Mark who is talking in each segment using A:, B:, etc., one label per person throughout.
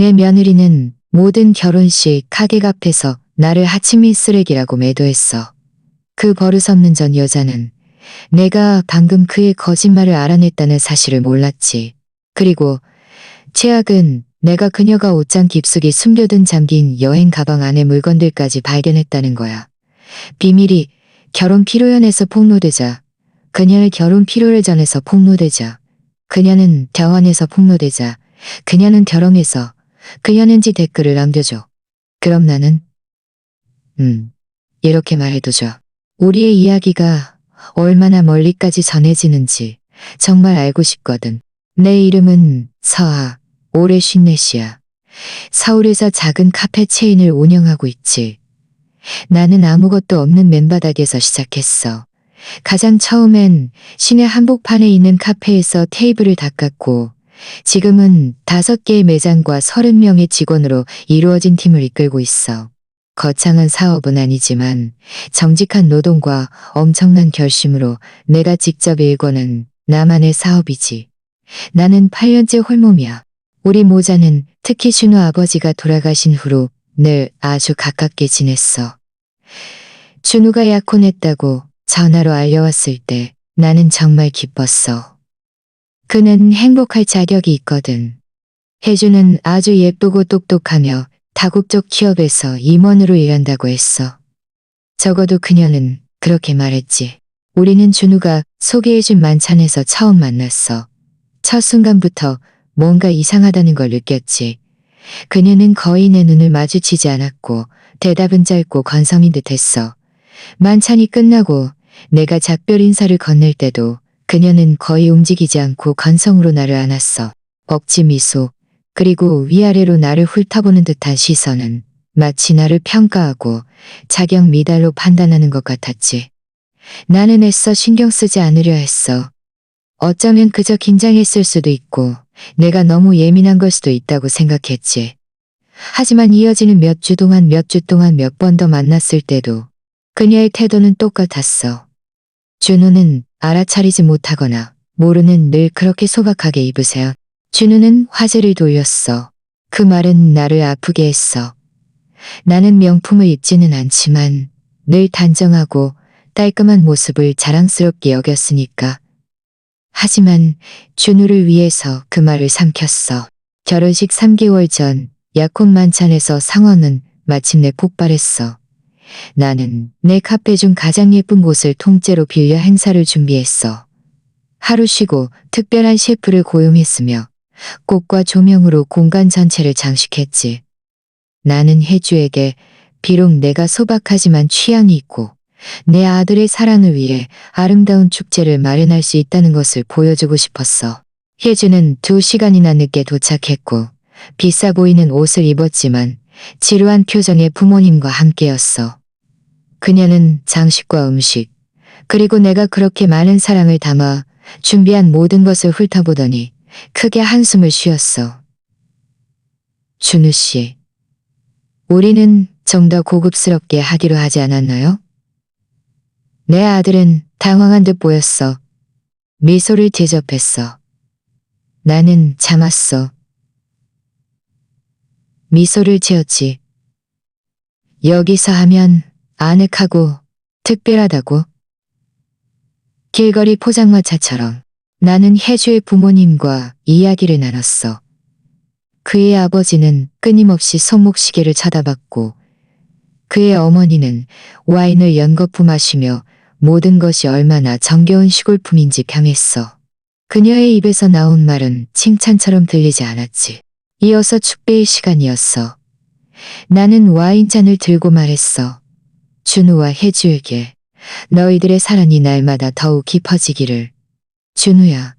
A: 내 며느리는 모든 결혼식 카객 앞에서 나를 하치미 쓰레기라고 매도했어. 그 버릇없는 전 여자는 내가 방금 그의 거짓말을 알아냈다는 사실을 몰랐지. 그리고 최악은 내가 그녀가 옷장 깊숙이 숨겨둔 잠긴 여행 가방 안에 물건들까지 발견했다는 거야. 비밀이 결혼 피로연에서 폭로되자, 그녀의 결혼 피로를 전해서 폭로되자, 그녀는 병원에서 폭로되자, 그녀는 결혼해서, 그녀는지 댓글을 남겨줘. 그럼 나는 이렇게 말해두죠. 우리의 이야기가 얼마나 멀리까지 전해지는지 정말 알고 싶거든. 내 이름은 서아, 올해 54이야. 서울에서 작은 카페 체인을 운영하고 있지. 나는 아무것도 없는 맨바닥에서 시작했어. 가장 처음엔 시내 한복판에 있는 카페에서 테이블을 닦았고, 지금은 5개의 매장과 30명의 직원으로 이루어진 팀을 이끌고 있어. 거창한 사업은 아니지만 정직한 노동과 엄청난 결심으로 내가 직접 일궈낸 나만의 사업이지. 나는 8년째 홀몸이야. 우리 모자는 특히 준우 아버지가 돌아가신 후로 늘 아주 가깝게 지냈어. 준우가 약혼했다고 전화로 알려왔을 때 나는 정말 기뻤어. 그는 행복할 자격이 있거든. 혜주는 아주 예쁘고 똑똑하며 다국적 기업에서 임원으로 일한다고 했어. 적어도 그녀는 그렇게 말했지. 우리는 준우가 소개해준 만찬에서 처음 만났어. 첫 순간부터 뭔가 이상하다는 걸 느꼈지. 그녀는 거의 내 눈을 마주치지 않았고 대답은 짧고 건성인 듯했어. 만찬이 끝나고 내가 작별 인사를 건넬 때도 그녀는 거의 움직이지 않고 건성으로 나를 안았어. 억지 미소, 그리고 위아래로 나를 훑어보는 듯한 시선은 마치 나를 평가하고 자격 미달로 판단하는 것 같았지. 나는 애써 신경 쓰지 않으려 했어. 어쩌면 그저 긴장했을 수도 있고 내가 너무 예민한 걸 수도 있다고 생각했지. 하지만 이어지는 몇 주 동안 몇 번 더 만났을 때도 그녀의 태도는 똑같았어. 준우는 알아차리지 못하거나 모르는 늘 그렇게 소박하게 입으세요. 준우는 화제를 돌렸어. 그 말은 나를 아프게 했어. 나는 명품을 입지는 않지만 늘 단정하고 깔끔한 모습을 자랑스럽게 여겼으니까. 하지만 준우를 위해서 그 말을 삼켰어. 결혼식 3개월 전 약혼 만찬에서 상황은 마침내 폭발했어. 나는 내 카페 중 가장 예쁜 곳을 통째로 빌려 행사를 준비했어. 하루 쉬고 특별한 셰프를 고용했으며 꽃과 조명으로 공간 전체를 장식했지. 나는 혜주에게 비록 내가 소박하지만 취향이 있고 내 아들의 사랑을 위해 아름다운 축제를 마련할 수 있다는 것을 보여주고 싶었어. 혜주는 2시간이나 늦게 도착했고 비싸 보이는 옷을 입었지만 지루한 표정의 부모님과 함께였어. 그녀는 장식과 음식, 그리고 내가 그렇게 많은 사랑을 담아 준비한 모든 것을 훑어보더니 크게 한숨을 쉬었어. 준우 씨, 우리는 좀 더 고급스럽게 하기로 하지 않았나요? 내 아들은 당황한 듯 보였어. 미소를 대접했어. 나는 참았어. 미소를 지었지. 여기서 하면 아늑하고 특별하다고. 길거리 포장마차처럼 나는 혜주의 부모님과 이야기를 나눴어. 그의 아버지는 끊임없이 손목시계를 쳐다봤고 그의 어머니는 와인을 연거푸 마시며 모든 것이 얼마나 정겨운 시골품인지 평했어. 그녀의 입에서 나온 말은 칭찬처럼 들리지 않았지. 이어서 축배의 시간이었어. 나는 와인잔을 들고 말했어. 준우와 혜주에게 너희들의 사랑이 날마다 더욱 깊어지기를. 준우야,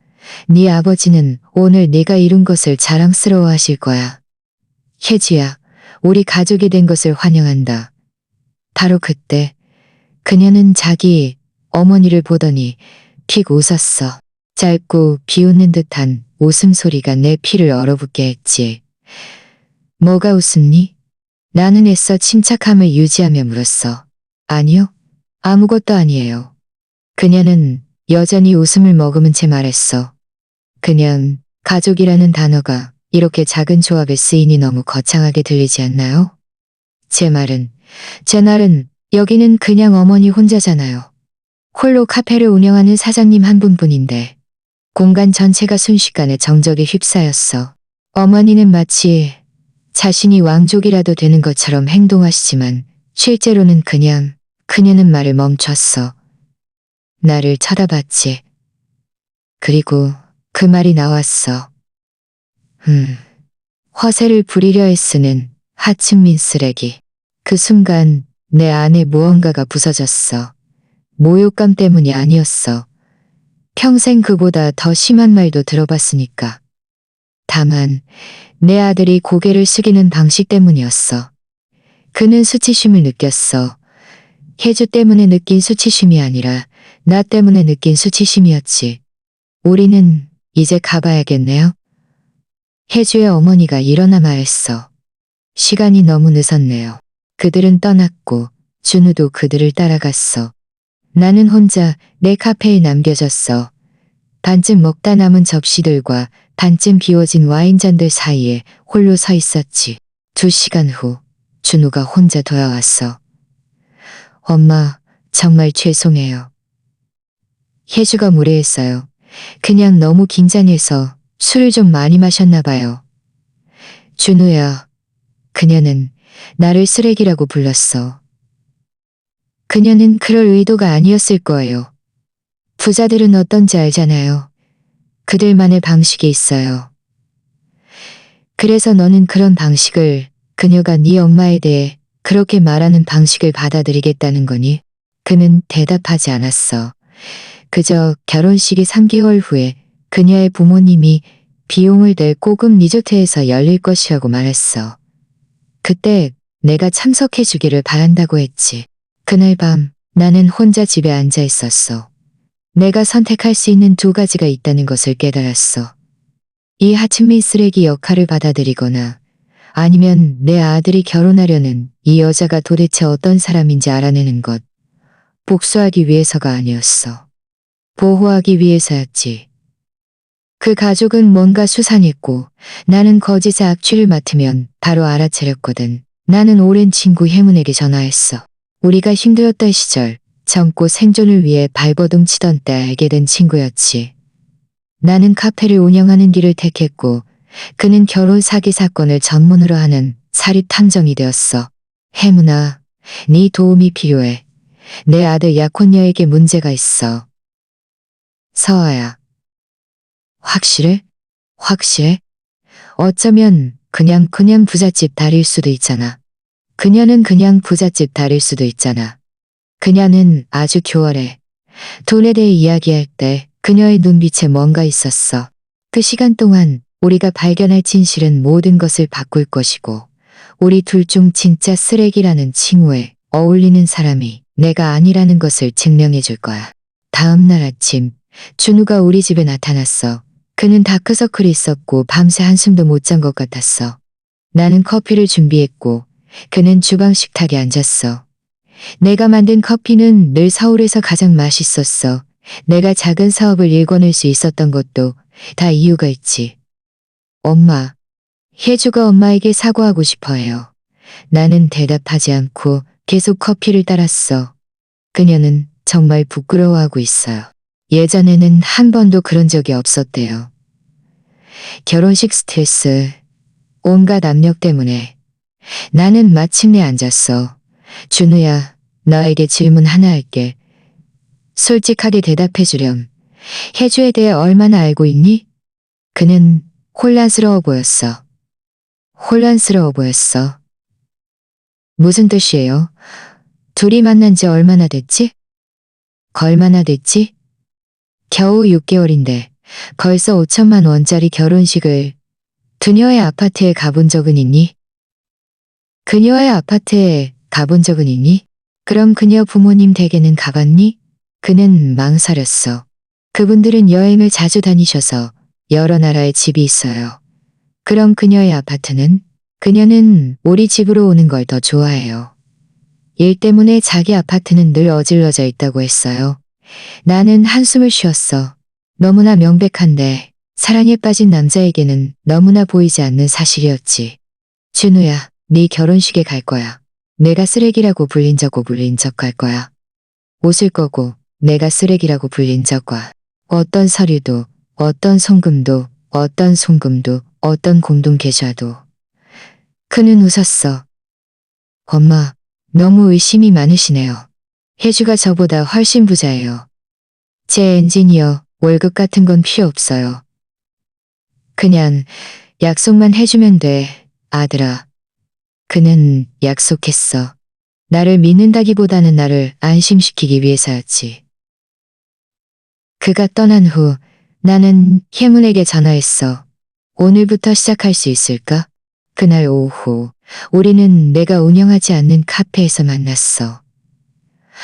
A: 네 아버지는 오늘 네가 이룬 것을 자랑스러워하실 거야. 혜주야, 우리 가족이 된 것을 환영한다. 바로 그때 그녀는 자기 어머니를 보더니 픽 웃었어. 짧고 비웃는 듯한 웃음소리가 내 피를 얼어붙게 했지. 뭐가 웃음니? 나는 애써 침착함을 유지하며 물었어. 아니요, 아무것도 아니에요. 그녀는 여전히 웃음을 머금은 채 말했어. 그냥 가족이라는 단어가 이렇게 작은 조합에 쓰이니 너무 거창하게 들리지 않나요? 제 말은, 여기는 그냥 어머니 혼자잖아요. 홀로 카페를 운영하는 사장님 한 분뿐인데 공간 전체가 순식간에 정적에 휩싸였어. 어머니는 마치 자신이 왕족이라도 되는 것처럼 행동하시지만 실제로는 그녀는 말을 멈췄어. 나를 쳐다봤지. 그리고 그 말이 나왔어. 허세를 부리려 애쓰는 하층민 쓰레기. 그 순간 내 안에 무언가가 부서졌어. 모욕감 때문이 아니었어. 평생 그보다 더 심한 말도 들어봤으니까. 다만 내 아들이 고개를 숙이는 방식 때문이었어. 그는 수치심을 느꼈어. 혜주 때문에 느낀 수치심이 아니라 나 때문에 느낀 수치심이었지. 우리는 이제 가봐야겠네요. 혜주의 어머니가 일어나 말했어. 시간이 너무 늦었네요. 그들은 떠났고 준우도 그들을 따라갔어. 나는 혼자 내 카페에 남겨졌어. 반쯤 먹다 남은 접시들과 반쯤 비워진 와인잔들 사이에 홀로 서 있었지. 2시간 후 준우가 혼자 돌아왔어. 엄마, 정말 죄송해요. 혜주가 무례했어요. 그냥 너무 긴장해서 술을 좀 많이 마셨나 봐요. 준우야, 그녀는 나를 쓰레기라고 불렀어. 그녀는 그럴 의도가 아니었을 거예요. 부자들은 어떤지 알잖아요. 그들만의 방식이 있어요. 그래서 너는 그런 방식을, 그녀가 네 엄마에 대해 그렇게 말하는 방식을 받아들이겠다는 거니? 그는 대답하지 않았어. 그저 결혼식이 3개월 후에 그녀의 부모님이 비용을 낼 고급 리조트에서 열릴 것이라고 말했어. 그때 내가 참석해 주기를 바란다고 했지. 그날 밤 나는 혼자 집에 앉아 있었어. 내가 선택할 수 있는 2가지가 있다는 것을 깨달았어. 이 하층민 쓰레기 역할을 받아들이거나 아니면 내 아들이 결혼하려는 이 여자가 도대체 어떤 사람인지 알아내는 것. 복수하기 위해서가 아니었어. 보호하기 위해서였지. 그 가족은 뭔가 수상했고 나는 거짓의 악취를 맡으면 바로 알아차렸거든. 나는 오랜 친구 혜문에게 전화했어. 우리가 힘들었던 시절, 젊고 생존을 위해 발버둥 치던 때 알게 된 친구였지. 나는 카페를 운영하는 길을 택했고 그는 결혼 사기 사건을 전문으로 하는 사립 탐정이 되었어. 혜문아, 네 도움이 필요해. 내 아들 약혼녀에게 문제가 있어. 서아야. 확실해? 확실해? 어쩌면 그냥 부잣집 딸일 수도 있잖아. 그녀는 그냥 부잣집 딸일 수도 있잖아. 그녀는 아주 교활해. 돈에 대해 이야기할 때 그녀의 눈빛에 뭔가 있었어. 그 시간 동안 우리가 발견할 진실은 모든 것을 바꿀 것이고 우리 둘 중 진짜 쓰레기라는 칭호에 어울리는 사람이 내가 아니라는 것을 증명해 줄 거야. 다음 날 아침 준우가 우리 집에 나타났어. 그는 다크서클이 있었고 밤새 한숨도 못 잔 것 같았어. 나는 커피를 준비했고 그는 주방 식탁에 앉았어. 내가 만든 커피는 늘 서울에서 가장 맛있었어. 내가 작은 사업을 일궈낼 수 있었던 것도 다 이유가 있지. 엄마, 혜주가 엄마에게 사과하고 싶어 해요. 나는 대답하지 않고 계속 커피를 따랐어. 그녀는 정말 부끄러워하고 있어요. 예전에는 한 번도 그런 적이 없었대요. 결혼식 스트레스, 온갖 압력 때문에 나는 마침내 앉았어. 준우야, 너에게 질문 하나 할게. 솔직하게 대답해 주렴. 혜주에 대해 얼마나 알고 있니? 그는 혼란스러워 보였어. 혼란스러워 보였어. 무슨 뜻이에요? 둘이 만난 지 얼마나 됐지? 얼마나 됐지? 겨우 6개월인데 벌써 5천만 원짜리 결혼식을 그녀의 아파트에 가본 적은 있니? 그녀의 아파트에 가본 적은 있니? 그럼 그녀 부모님 댁에는 가봤니? 그는 망설였어. 그분들은 여행을 자주 다니셔서 여러 나라에 집이 있어요. 그럼 그녀의 아파트는? 그녀는 우리 집으로 오는 걸 더 좋아해요. 일 때문에 자기 아파트는 늘 어질러져 있다고 했어요. 나는 한숨을 쉬었어. 너무나 명백한데 사랑에 빠진 남자에게는 너무나 보이지 않는 사실이었지. 준우야, 네 결혼식에 갈 거야. 내가 쓰레기라고 불린 적 갈 거야. 웃을 거고 내가 쓰레기라고 불린 적과 어떤 서류도 어떤 송금도 어떤 송금도 어떤 공동 계좌도. 그는 웃었어. 엄마, 너무 의심이 많으시네요. 혜주가 저보다 훨씬 부자예요. 제 엔지니어 월급 같은 건 필요 없어요. 그냥 약속만 해주면 돼, 아들아. 그는 약속했어. 나를 믿는다기보다는 나를 안심시키기 위해서였지. 그가 떠난 후 나는 혜문에게 전화했어. 오늘부터 시작할 수 있을까? 그날 오후 우리는 내가 운영하지 않는 카페에서 만났어.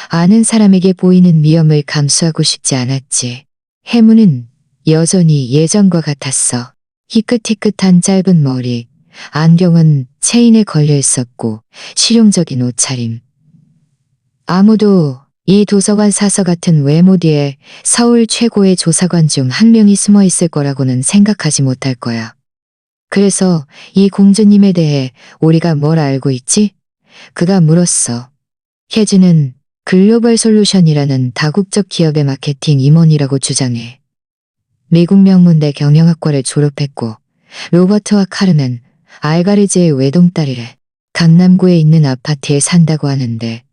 A: 아는 사람에게 보이는 위험을 감수하고 싶지 않았지. 혜문은 여전히 예전과 같았어. 희끗희끗한 짧은 머리, 안경은 체인에 걸려 있었고 실용적인 옷차림. 아무도 이 도서관 사서 같은 외모 뒤에 서울 최고의 조사관 중 한 명이 숨어 있을 거라고는 생각하지 못할 거야. 그래서 이 공주님에 대해 우리가 뭘 알고 있지? 그가 물었어. 혜주는 글로벌 솔루션이라는 다국적 기업의 마케팅 임원이라고 주장해. 미국 명문대 경영학과를 졸업했고 로버트와 카르멘, 알가르즈의 외동딸이래. 강남구에 있는 아파트에 산다고 하는데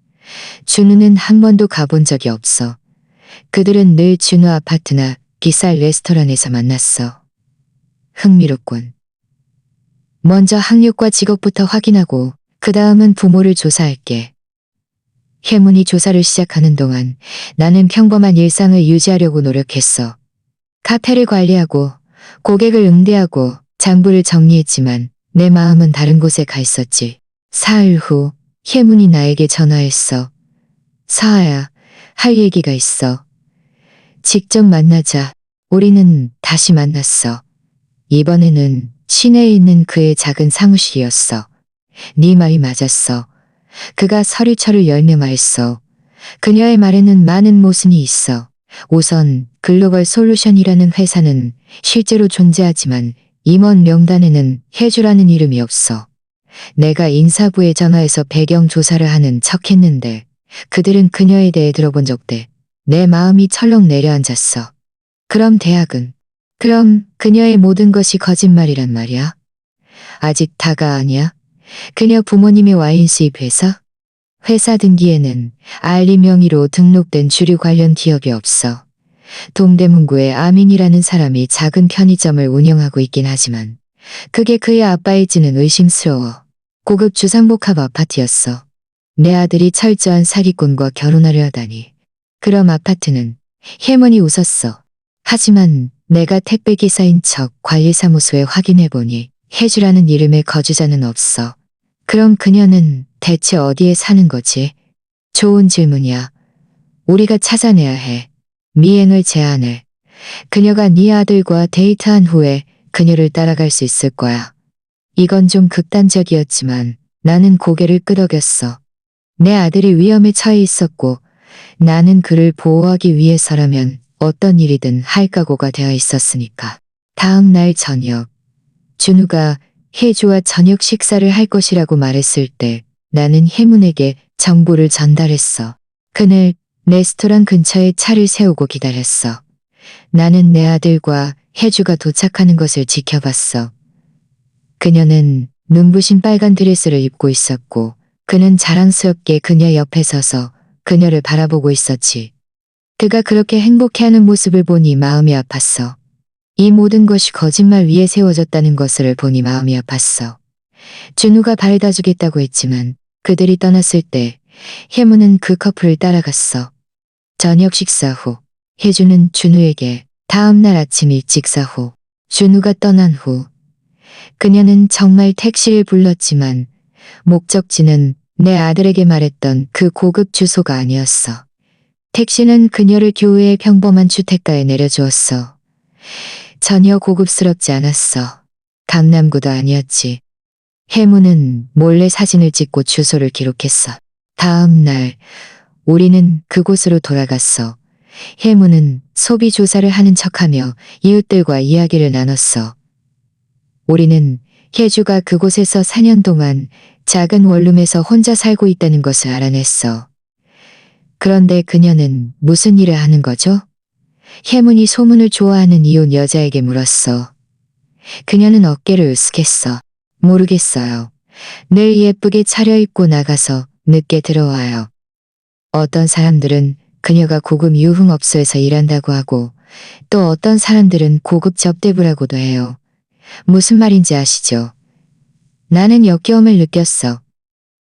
A: 준우는 한 번도 가본 적이 없어. 그들은 늘 준우 아파트나 비쌀 레스토랑에서 만났어. 흥미롭군. 먼저 학력과 직업부터 확인하고 그 다음은 부모를 조사할게. 혜문이 조사를 시작하는 동안 나는 평범한 일상을 유지하려고 노력했어. 카페를 관리하고 고객을 응대하고 장부를 정리했지만 내 마음은 다른 곳에 가 있었지. 사흘 후 혜문이 나에게 전화했어. 사아야, 할 얘기가 있어. 직접 만나자. 우리는 다시 만났어. 이번에는 시내에 있는 그의 작은 사무실이었어. 네 말이 맞았어. 그가 서류처를 열며 말했어. 그녀의 말에는 많은 모순이 있어. 우선 글로벌 솔루션이라는 회사는 실제로 존재하지만 임원 명단에는 혜주라는 이름이 없어. 내가 인사부에 전화해서 배경 조사를 하는 척했는데 그들은 그녀에 대해 들어본 적대. 내 마음이 철렁 내려앉았어. 그럼 대학은? 그럼 그녀의 모든 것이 거짓말이란 말이야? 아직 다가 아니야? 그녀 부모님의 와인 수입 회사? 회사 등기에는 알리 명의로 등록된 주류 관련 기업이 없어. 동대문구에 아민이라는 사람이 작은 편의점을 운영하고 있긴 하지만 그게 그의 아빠일지는 의심스러워. 고급 주상복합 아파트였어. 내 아들이 철저한 사기꾼과 결혼하려 하다니. 그럼 아파트는? 혜문이 웃었어. 하지만 내가 택배기사인 척 관리사무소에 확인해보니 혜주라는 이름의 거주자는 없어. 그럼 그녀는 대체 어디에 사는 거지? 좋은 질문이야. 우리가 찾아내야 해. 미행을 제안해. 그녀가 네 아들과 데이트한 후에 그녀를 따라갈 수 있을 거야. 이건 좀 극단적이었지만 나는 고개를 끄덕였어. 내 아들이 위험에 처해 있었고 나는 그를 보호하기 위해서라면 어떤 일이든 할 각오가 되어 있었으니까. 다음 날 저녁, 준우가 혜주와 저녁 식사를 할 것이라고 말했을 때 나는 혜문에게 정보를 전달했어. 그는 레스토랑 근처에 차를 세우고 기다렸어. 나는 내 아들과 혜주가 도착하는 것을 지켜봤어. 그녀는 눈부신 빨간 드레스를 입고 있었고 그는 자랑스럽게 그녀 옆에 서서 그녀를 바라보고 있었지. 그가 그렇게 행복해하는 모습을 보니 마음이 아팠어. 이 모든 것이 거짓말 위에 세워졌다는 것을 보니 마음이 아팠어. 준우가 바래다 주겠다고 했지만 그들이 떠났을 때 혜문은 그 커플을 따라갔어. 저녁 식사 후 혜주는 준우에게 다음 날 아침 일찍 사후 준우가 떠난 후 그녀는 정말 택시를 불렀지만 목적지는 내 아들에게 말했던 그 고급 주소가 아니었어. 택시는 그녀를 교외의 평범한 주택가에 내려주었어. 전혀 고급스럽지 않았어. 강남구도 아니었지. 혜문은 몰래 사진을 찍고 주소를 기록했어. 다음 날 우리는 그곳으로 돌아갔어. 혜무는 소비 조사를 하는 척하며 이웃들과 이야기를 나눴어. 우리는 혜주가 그곳에서 4년 동안 작은 원룸에서 혼자 살고 있다는 것을 알아냈어. 그런데 그녀는 무슨 일을 하는 거죠? 혜문이 소문을 좋아하는 이웃 여자에게 물었어. 그녀는 어깨를 으쓱했어. 모르겠어요. 늘 예쁘게 차려입고 나가서 늦게 들어와요. 어떤 사람들은 그녀가 고급 유흥업소에서 일한다고 하고 또 어떤 사람들은 고급 접대부라고도 해요. 무슨 말인지 아시죠? 나는 역겨움을 느꼈어.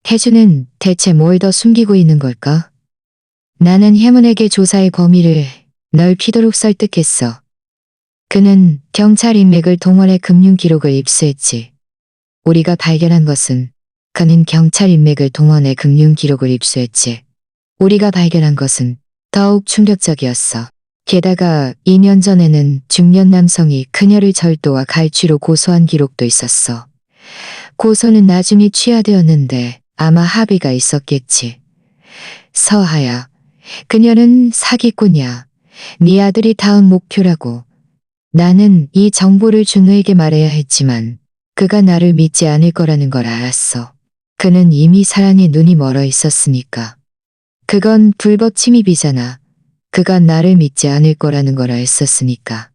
A: 혜주는 대체 뭘 더 숨기고 있는 걸까? 나는 혜문에게 조사의 범위를 넓히도록 설득했어. 그는 경찰 인맥을 동원해 금융 기록을 입수했지. 우리가 발견한 것은 그는 경찰 인맥을 동원해 금융 기록을 입수했지. 우리가 발견한 것은 더욱 충격적이었어. 게다가 2년 전에는 중년 남성이 그녀를 절도와 갈취로 고소한 기록도 있었어. 고소는 나중에 취하되었는데 아마 합의가 있었겠지. 서하야, 그녀는 사기꾼이야. 네 아들이 다음 목표라고. 나는 이 정보를 준우에게 말해야 했지만 그가 나를 믿지 않을 거라는 걸 알았어. 그는 이미 사랑에 눈이 멀어 있었으니까. 그건 불법 침입이잖아. 그가 나를 믿지 않을 거라는 걸 알았었으니까.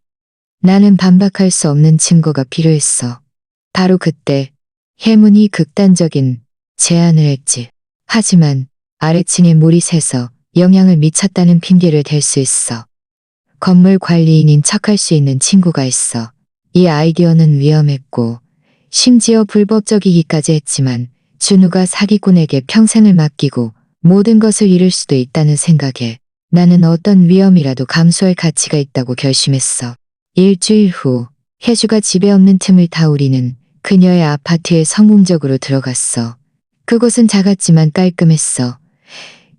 A: 나는 반박할 수 없는 증거가 필요했어. 바로 그때 혜문이 극단적인 제안을 했지. 하지만 아래층에 물이 새서 영향을 미쳤다는 핑계를 댈 수 있어. 건물 관리인인 척할 수 있는 친구가 있어. 이 아이디어는 위험했고 심지어 불법적이기까지 했지만 준우가 사기꾼에게 평생을 맡기고 모든 것을 잃을 수도 있다는 생각에 나는 어떤 위험이라도 감수할 가치가 있다고 결심했어. 일주일 후 혜주가 집에 없는 틈을 타 우리는 그녀의 아파트에 성공적으로 들어갔어. 그곳은 작았지만 깔끔했어.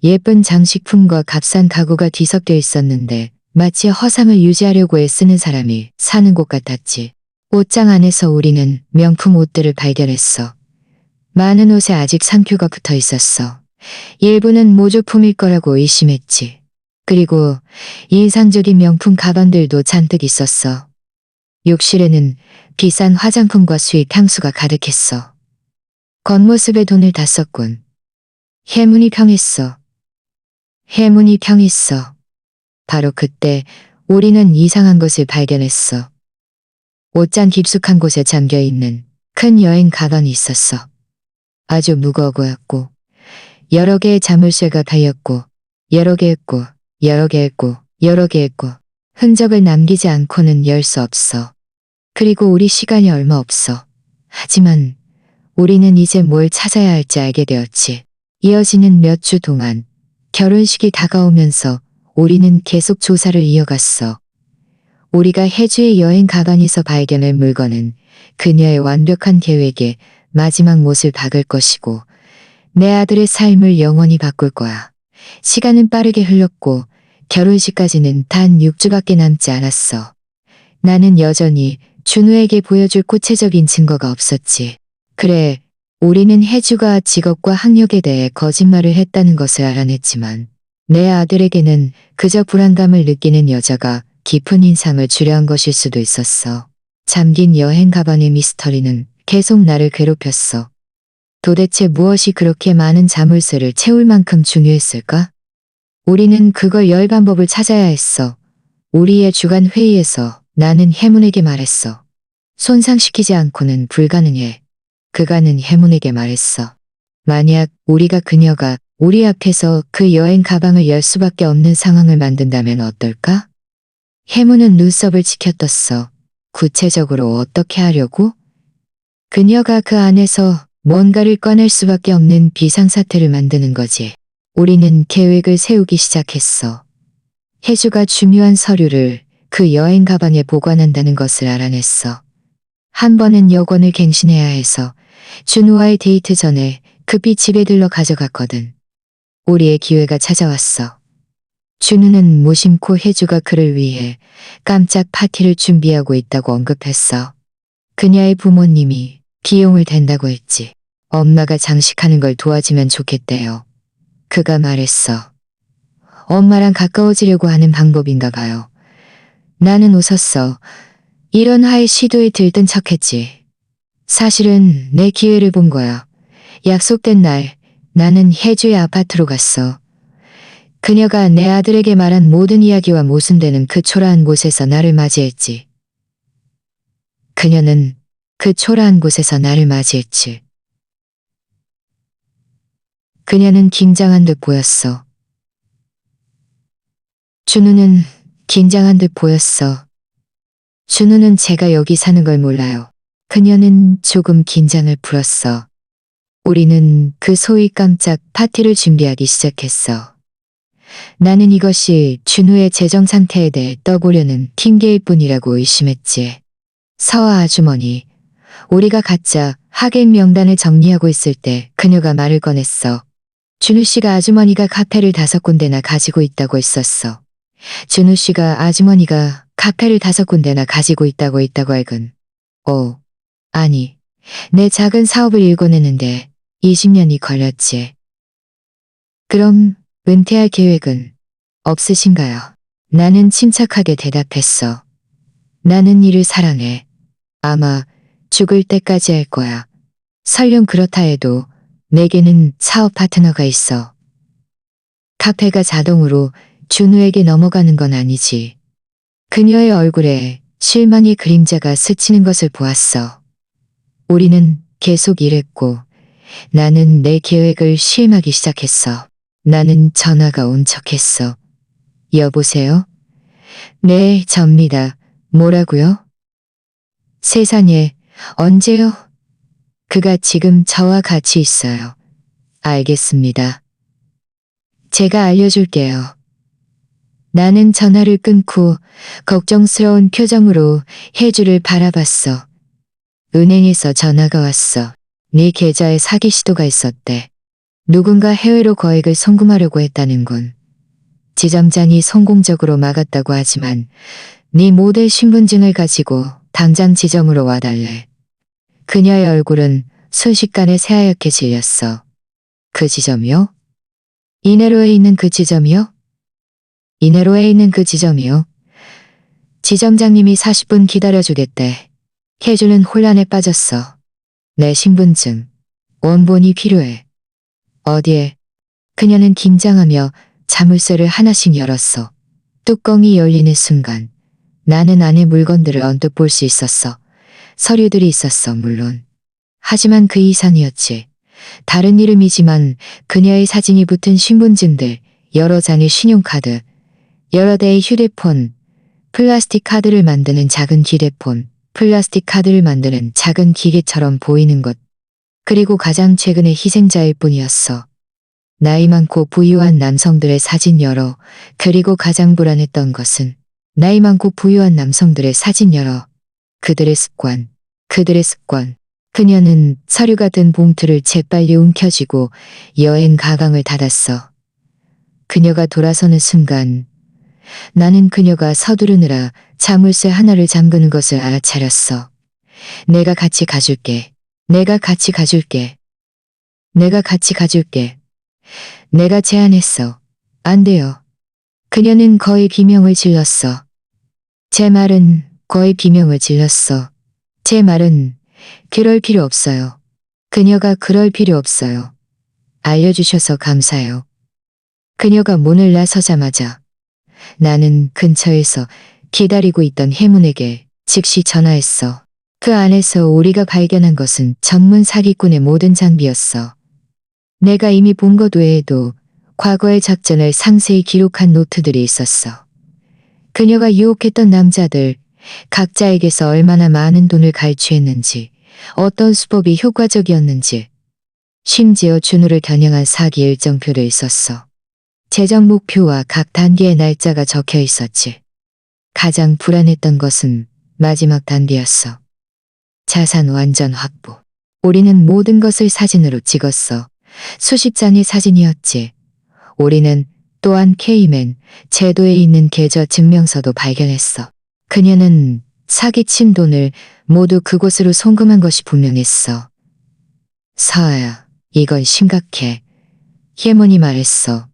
A: 예쁜 장식품과 값싼 가구가 뒤섞여 있었는데 마치 허상을 유지하려고 애쓰는 사람이 사는 곳 같았지. 옷장 안에서 우리는 명품 옷들을 발견했어. 많은 옷에 아직 상표가 붙어 있었어. 일부는 모조품일 거라고 의심했지. 그리고 인상적인 명품 가방들도 잔뜩 있었어. 욕실에는 비싼 화장품과 수입 향수가 가득했어. 겉모습에 돈을 다 썼군. 혜문이 평했어. 혜문이 평했어. 바로 그때 우리는 이상한 것을 발견했어. 옷장 깊숙한 곳에 잠겨있는 큰 여행 가방이 있었어. 아주 무거워 보였고 여러 개의 자물쇠가 달렸고 여러 개 했고 여러 개 했고 여러 개 했고 흔적을 남기지 않고는 열 수 없어. 그리고 우리 시간이 얼마 없어. 하지만 우리는 이제 뭘 찾아야 할지 알게 되었지. 이어지는 몇 주 동안 결혼식이 다가오면서 우리는 계속 조사를 이어갔어. 우리가 혜주의 여행 가방에서 발견할 물건은 그녀의 완벽한 계획에 마지막 못을 박을 것이고 내 아들의 삶을 영원히 바꿀 거야. 시간은 빠르게 흘렀고 결혼식까지는 단 6주밖에 남지 않았어. 나는 여전히 준우에게 보여줄 구체적인 증거가 없었지. 그래, 우리는 혜주가 직업과 학력에 대해 거짓말을 했다는 것을 알아냈지만 내 아들에게는 그저 불안감을 느끼는 여자가 깊은 인상을 주려 한 것일 수도 있었어. 잠긴 여행 가방의 미스터리는 계속 나를 괴롭혔어. 도대체 무엇이 그렇게 많은 자물쇠를 채울 만큼 중요했을까? 우리는 그걸 열 방법을 찾아야 했어. 우리의 주간 회의에서 나는 혜문에게 말했어. 손상시키지 않고는 불가능해. 그가는 혜문에게 말했어. 만약 우리가 그녀가 우리 앞에서 그 여행 가방을 열 수밖에 없는 상황을 만든다면 어떨까? 혜문은 눈썹을 치켜떴어. 구체적으로 어떻게 하려고? 그녀가 그 안에서 뭔가를 꺼낼 수밖에 없는 비상사태를 만드는 거지. 우리는 계획을 세우기 시작했어. 혜주가 중요한 서류를 그 여행 가방에 보관한다는 것을 알아냈어. 한 번은 여권을 갱신해야 해서 준우와의 데이트 전에 급히 집에 들러 가져갔거든. 우리의 기회가 찾아왔어. 준우는 무심코 혜주가 그를 위해 깜짝 파티를 준비하고 있다고 언급했어. 그녀의 부모님이 비용을 댄다고 했지. 엄마가 장식하는 걸 도와주면 좋겠대요. 그가 말했어. 엄마랑 가까워지려고 하는 방법인가 봐요. 나는 웃었어. 이런 하의 시도에 들뜬 척했지. 사실은 내 기회를 본 거야. 약속된 날 나는 혜주의 아파트로 갔어. 그녀가 내 아들에게 말한 모든 이야기와 모순되는 그 초라한 곳에서 나를 맞이했지. 그녀는 그 초라한 곳에서 나를 맞이했지. 그녀는 긴장한 듯 보였어. 준우는 긴장한 듯 보였어. 준우는 제가 여기 사는 걸 몰라요. 그녀는 조금 긴장을 풀었어. 우리는 그 소위 깜짝 파티를 준비하기 시작했어. 나는 이것이 준우의 재정 상태에 대해 떠보려는 핑계일 뿐이라고 의심했지. 서아 아주머니, 우리가 가짜 하객 명단을 정리하고 있을 때 그녀가 말을 꺼냈어. 준우 씨가 아주머니가 카페를 5군데나 가지고 있다고 했었어. 준우 씨가 아주머니가 카페를 5군데나 가지고 있다고 알건. 아니, 내 작은 사업을 일궈내는데 20년이 걸렸지. 그럼 은퇴할 계획은 없으신가요? 나는 침착하게 대답했어. 나는 일을 사랑해. 아마 죽을 때까지 할 거야. 설령 그렇다 해도 내게는 사업 파트너가 있어. 카페가 자동으로 준우에게 넘어가는 건 아니지. 그녀의 얼굴에 실망의 그림자가 스치는 것을 보았어. 우리는 계속 일했고 나는 내 계획을 시행하기 시작했어. 나는 전화가 온 척했어. 여보세요? 네, 접니다. 뭐라고요? 세상에, 언제요? 그가 지금 저와 같이 있어요. 알겠습니다. 제가 알려줄게요. 나는 전화를 끊고 걱정스러운 표정으로 혜주를 바라봤어. 은행에서 전화가 왔어. 네 계좌에 사기 시도가 있었대. 누군가 해외로 거액을 송금하려고 했다는군. 지점장이 성공적으로 막았다고 하지만 네 모델 신분증을 가지고 당장 지점으로 와달래. 그녀의 얼굴은 순식간에 새하얗게 질렸어. 그 지점이요? 이내로에 있는 그 지점이요? 이내로에 있는 그 지점이요? 지점장님이 40분 기다려주겠대. 혜주는 혼란에 빠졌어. 내 신분증, 원본이 필요해. 어디에? 그녀는 긴장하며 자물쇠를 하나씩 열었어. 뚜껑이 열리는 순간 나는 안에 물건들을 언뜻 볼 수 있었어. 서류들이 있었어, 물론. 하지만 그 이상이었지. 다른 이름이지만 그녀의 사진이 붙은 신분증들, 여러 장의 신용카드, 여러 대의 휴대폰, 플라스틱 카드를 만드는 작은 기대폰, 플라스틱 카드를 만드는 작은 기계처럼 보이는 것, 그리고 가장 최근의 희생자일 뿐이었어. 나이 많고 부유한 남성들의 사진 여러, 그리고 가장 불안했던 것은 나이 많고 부유한 남성들의 사진 여러, 그들의 습관. 그녀는 서류가 든 봉투를 재빨리 움켜쥐고 여행 가방을 닫았어. 그녀가 돌아서는 순간 나는 그녀가 서두르느라 자물쇠 하나를 잠그는 것을 알아차렸어. 내가 같이 가줄게. 내가 제안했어. 안 돼요. 그녀는 거의 비명을 질렀어. 제 말은 그럴 필요 없어요. 그녀가 그럴 필요 없어요. 알려주셔서 감사해요. 그녀가 문을 나서자마자 나는 근처에서 기다리고 있던 해문에게 즉시 전화했어. 그 안에서 우리가 발견한 것은 전문 사기꾼의 모든 장비였어. 내가 이미 본 것 외에도 과거의 작전을 상세히 기록한 노트들이 있었어. 그녀가 유혹했던 남자들, 각자에게서 얼마나 많은 돈을 갈취했는지, 어떤 수법이 효과적이었는지, 심지어 준우를 겨냥한 사기 일정표도 있었어. 재정 목표와 각 단계의 날짜가 적혀 있었지. 가장 불안했던 것은 마지막 단계였어. 자산 완전 확보. 우리는 모든 것을 사진으로 찍었어. 수십 장의 사진이었지. 우리는 또한 K맨 제도에 있는 계좌 증명서도 발견했어. 그녀는 사기친 돈을 모두 그곳으로 송금한 것이 분명했어. 서아야, 이건 심각해. 혜문이 말했어.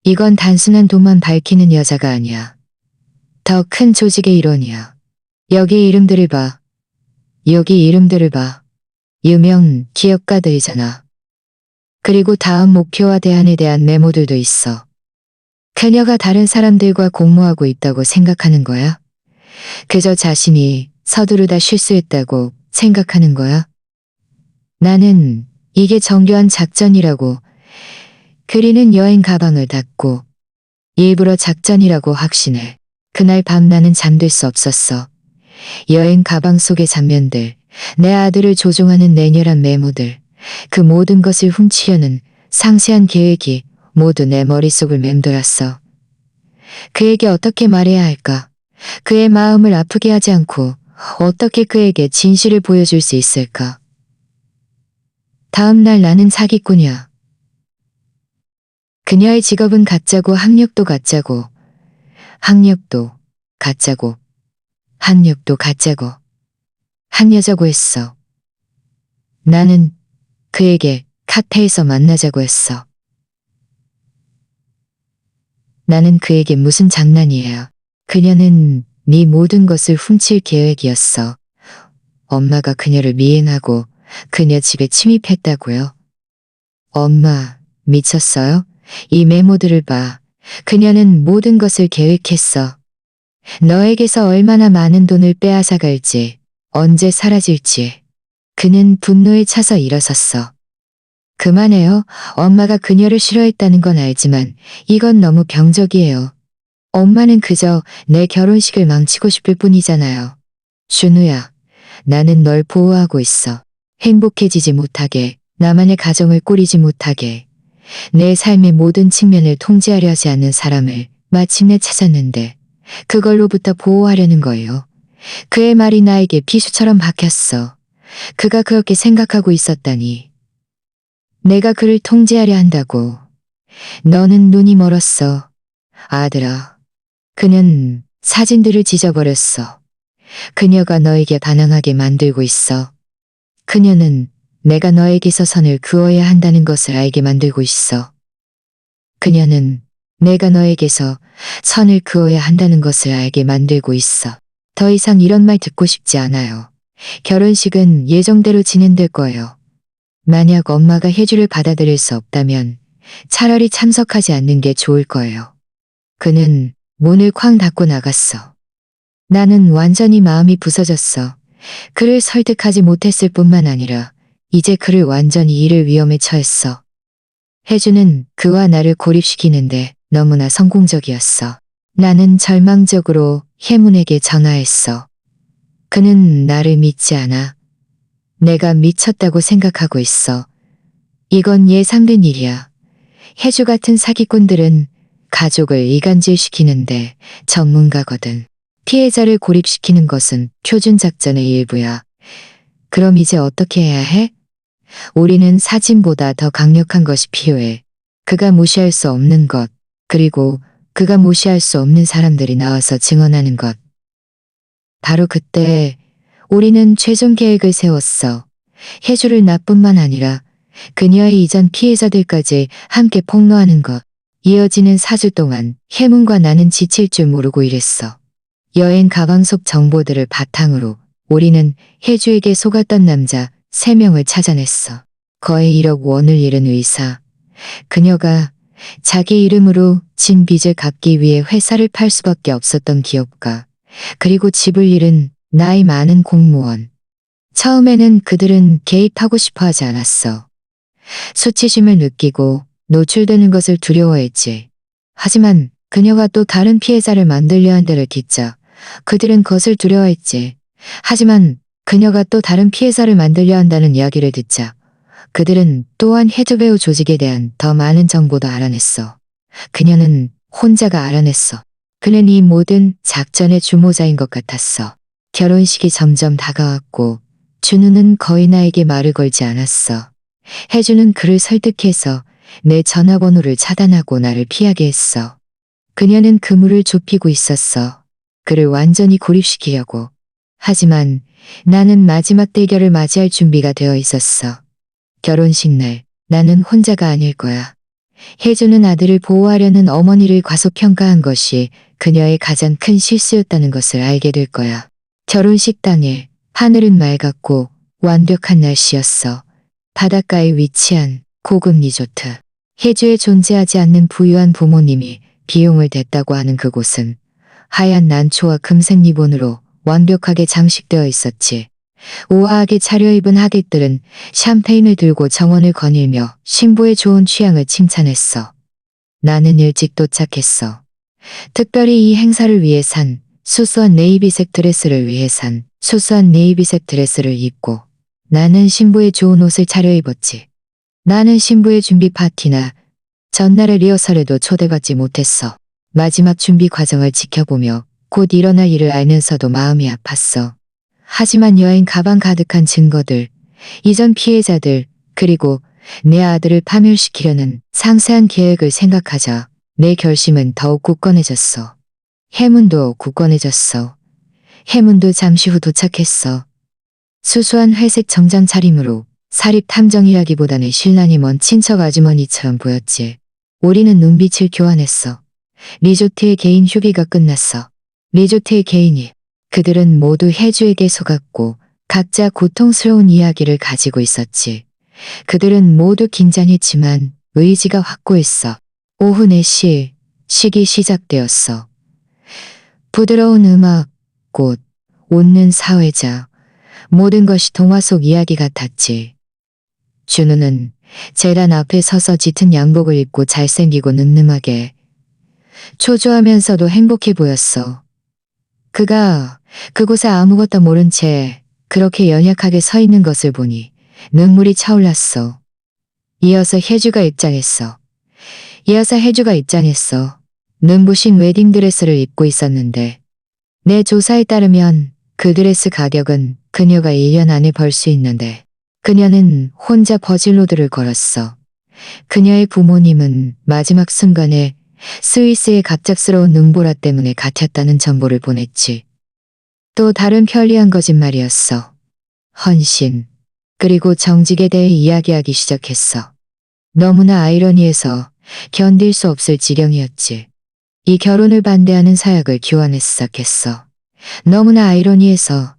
A: 이건 단순한 돈만 밝히는 여자가 아니야. 더 큰 조직의 일원이야. 여기 이름들을 봐. 여기 이름들을 봐. 유명 기업가들이잖아. 그리고 다음 목표와 대안에 대한 메모들도 있어. 그녀가 다른 사람들과 공모하고 있다고 생각하는 거야? 그저 자신이 서두르다 실수했다고 생각하는 거야? 나는 이게 정교한 작전이라고. 그리는 여행 가방을 닫고 일부러 작전이라고 확신해. 그날 밤 나는 잠들 수 없었어. 여행 가방 속의 장면들, 내 아들을 조종하는 냉혈한 메모들, 그 모든 것을 훔치려는 상세한 계획이 모두 내 머릿속을 맴돌았어. 그에게 어떻게 말해야 할까? 그의 마음을 아프게 하지 않고 어떻게 그에게 진실을 보여줄 수 있을까? 다음 날 나는 사기꾼이야. 그녀의 직업은 가짜고 학력도 가짜고 학력도 가짜고 학력도 가짜고 한 여자고 했어. 나는 그에게 카페에서 만나자고 했어. 나는 그에게 무슨 장난이에요. 그녀는 네 모든 것을 훔칠 계획이었어. 엄마가 그녀를 미행하고 그녀 집에 침입했다고요. 엄마, 미쳤어요? 이 메모들을 봐. 그녀는 모든 것을 계획했어. 너에게서 얼마나 많은 돈을 빼앗아갈지, 언제 사라질지. 그는 분노에 차서 일어섰어. 그만해요. 엄마가 그녀를 싫어했다는 건 알지만 이건 너무 병적이에요. 엄마는 그저 내 결혼식을 망치고 싶을 뿐이잖아요. 준우야, 나는 널 보호하고 있어. 행복해지지 못하게, 나만의 가정을 꾸리지 못하게. 내 삶의 모든 측면을 통제하려 하지 않는 사람을 마침내 찾았는데 그걸로부터 보호하려는 거예요. 그의 말이 나에게 비수처럼 박혔어. 그가 그렇게 생각하고 있었다니. 내가 그를 통제하려 한다고. 너는 눈이 멀었어. 아들아. 그는 사진들을 지져버렸어. 그녀가 너에게 반항하게 만들고 있어. 그녀는 내가 너에게서 선을 그어야 한다는 것을 알게 만들고 있어. 그녀는 내가 너에게서 선을 그어야 한다는 것을 알게 만들고 있어. 더 이상 이런 말 듣고 싶지 않아요. 결혼식은 예정대로 진행될 거예요. 만약 엄마가 혜주를 받아들일 수 없다면 차라리 참석하지 않는 게 좋을 거예요. 그는 문을 쾅 닫고 나갔어. 나는 완전히 마음이 부서졌어. 그를 설득하지 못했을 뿐만 아니라 이제 그를 완전히 잃을 위험에 처했어. 혜주는 그와 나를 고립시키는데 너무나 성공적이었어. 나는 절망적으로 혜문에게 전화했어. 그는 나를 믿지 않아. 내가 미쳤다고 생각하고 있어. 이건 예상된 일이야. 혜주 같은 사기꾼들은 가족을 이간질시키는데 전문가거든. 피해자를 고립시키는 것은 표준 작전의 일부야. 그럼 이제 어떻게 해야 해? 우리는 사진보다 더 강력한 것이 필요해. 그가 무시할 수 없는 것, 그리고 그가 무시할 수 없는 사람들이 나와서 증언하는 것. 바로 그때 우리는 최종 계획을 세웠어. 혜주를 나뿐만 아니라 그녀의 이전 피해자들까지 함께 폭로하는 것. 이어지는 4주 동안 혜문과 나는 지칠 줄 모르고 일했어. 여행 가방 속 정보들을 바탕으로 우리는 혜주에게 속았던 남자 3명을 찾아냈어. 거의 1억 원을 잃은 의사. 그녀가 자기 이름으로 진 빚을 갚기 위해 회사를 팔 수밖에 없었던 기업가. 그리고 집을 잃은 나이 많은 공무원. 처음에는 그들은 개입하고 싶어 하지 않았어. 수치심을 느끼고 노출되는 것을 두려워했지. 하지만 그녀가 또 다른 피해자를 만들려 한 데를 듣자 그들은 그것을 두려워했지. 하지만 그녀가 또 다른 피해자를 만들려 한다는 이야기를 듣자 그들은 또한 해저배우 조직에 대한 더 많은 정보도 알아냈어. 그녀는 혼자가 알아냈어. 그는 이 모든 작전의 주모자인 것 같았어. 결혼식이 점점 다가왔고 준우는 거의 나에게 말을 걸지 않았어. 혜주는 그를 설득해서 내 전화번호를 차단하고 나를 피하게 했어. 그녀는 그물을 좁히고 있었어. 그를 완전히 고립시키려고. 하지만 나는 마지막 대결을 맞이할 준비가 되어 있었어. 결혼식 날 나는 혼자가 아닐 거야. 혜주는 아들을 보호하려는 어머니를 과소평가한 것이 그녀의 가장 큰 실수였다는 것을 알게 될 거야. 결혼식 당일 하늘은 맑았고 완벽한 날씨였어. 바닷가에 위치한 고급 리조트. 혜주에 존재하지 않는 부유한 부모님이 비용을 댔다고 하는 그곳은 하얀 난초와 금색 리본으로 완벽하게 장식되어 있었지. 우아하게 차려입은 하객들은 샴페인을 들고 정원을 거닐며 신부의 좋은 취향을 칭찬했어. 나는 일찍 도착했어. 특별히 이 행사를 위해 산 수수한 네이비색 드레스를 입고 나는 신부의 좋은 옷을 차려입었지. 나는 신부의 준비 파티나 전날의 리허설에도 초대받지 못했어. 마지막 준비 과정을 지켜보며 곧 일어날 일을 알면서도 마음이 아팠어. 하지만 여행 가방 가득한 증거들, 이전 피해자들, 그리고 내 아들을 파멸시키려는 상세한 계획을 생각하자 내 결심은 더욱 굳건해졌어. 해문도 굳건해졌어. 해문도 잠시 후 도착했어. 수수한 회색 정장 차림으로 사립 탐정이라기보다는 신랑이 먼 친척 아주머니처럼 보였지. 우리는 눈빛을 교환했어. 리조트의 개인 휴게가 끝났어. 리조트의 개인이. 그들은 모두 혜주에게 속았고 각자 고통스러운 이야기를 가지고 있었지. 그들은 모두 긴장했지만 의지가 확고했어. 오후 4시 식이 시작되었어. 부드러운 음악, 꽃, 웃는 사회자, 모든 것이 동화 속 이야기 같았지. 준우는 재단 앞에 서서 짙은 양복을 입고 잘생기고 늠름하게 초조하면서도 행복해 보였어. 그가 그곳에 아무것도 모른 채 그렇게 연약하게 서 있는 것을 보니 눈물이 차올랐어. 이어서 혜주가 입장했어. 눈부신 웨딩드레스를 입고 있었는데 내 조사에 따르면 그 드레스 가격은 그녀가 1년 안에 벌 수 있는데 그녀는 혼자 버질로드를 걸었어. 그녀의 부모님은 마지막 순간에 스위스의 갑작스러운 능보라 때문에 갇혔다는 정보를 보냈지. 또 다른 편리한 거짓말이었어. 헌신, 그리고 정직에 대해 이야기하기 시작했어. 너무나 아이러니해서 견딜 수 없을 지경이었지. 이 결혼을 반대하는 사약을 교환해 시작했어. 너무나 아이러니해서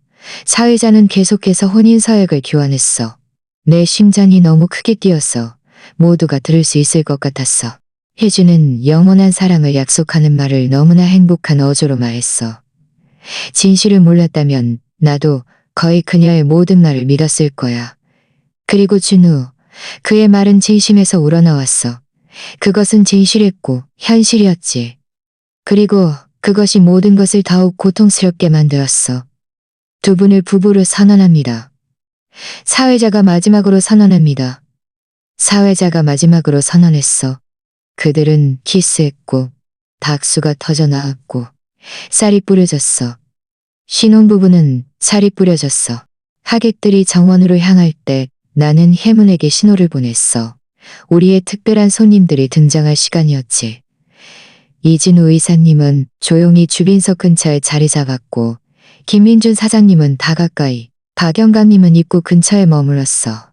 A: 사회자는 계속해서 혼인 사약을 교환했어. 내 심장이 너무 크게 뛰어서 모두가 들을 수 있을 것 같았어. 혜주는 영원한 사랑을 약속하는 말을 너무나 행복한 어조로 말했어. 진실을 몰랐다면 나도 거의 그녀의 모든 말을 믿었을 거야. 그리고 준우, 그의 말은 진심에서 우러나왔어. 그것은 진실했고 현실이었지. 그리고 그것이 모든 것을 더욱 고통스럽게 만들었어. 두 분을 부부로 선언합니다. 사회자가 마지막으로 선언했어. 그들은 키스했고 박수가 터져 나왔고 쌀이 뿌려졌어. 신혼부부는 쌀이 뿌려졌어. 하객들이 정원으로 향할 때 나는 해문에게 신호를 보냈어. 우리의 특별한 손님들이 등장할 시간이었지. 이진우 의사님은 조용히 주빈석 근처에 자리 잡았고 김민준 사장님은 다 가까이, 박영감님은 입구 근처에 머물렀어.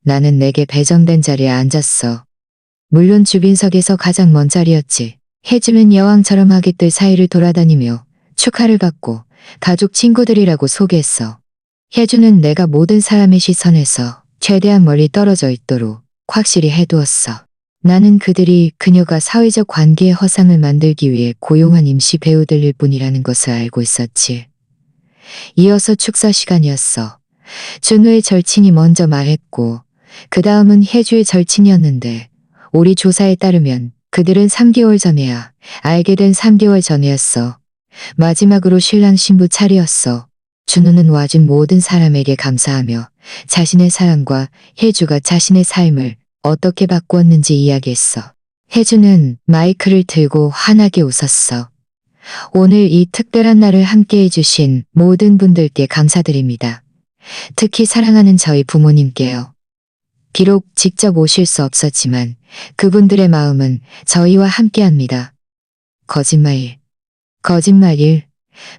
A: 나는 내게 배정된 자리에 앉았어. 물론 주빈석에서 가장 먼 자리였지. 혜주는 여왕처럼 하객들 사이를 돌아다니며 축하를 받고 가족 친구들이라고 소개했어. 혜주는 내가 모든 사람의 시선에서 최대한 멀리 떨어져 있도록 확실히 해두었어. 나는 그녀가 사회적 관계의 허상을 만들기 위해 고용한 임시 배우들일 뿐이라는 것을 알고 있었지. 이어서 축사 시간이었어. 준우의 절친이 먼저 말했고 그 다음은 혜주의 절친이었는데 우리 조사에 따르면 그들은 3개월 전에야 알게 된 3개월 전이었어. 마지막으로 신랑 신부 차례였어. 준우는 와준 모든 사람에게 감사하며 자신의 사랑과 혜주가 자신의 삶을 어떻게 바꾸었는지 이야기했어. 혜주는 마이크를 들고 환하게 웃었어. 오늘 이 특별한 날을 함께 해주신 모든 분들께 감사드립니다. 특히 사랑하는 저희 부모님께요. 비록 직접 오실 수 없었지만 그분들의 마음은 저희와 함께합니다. 거짓말일.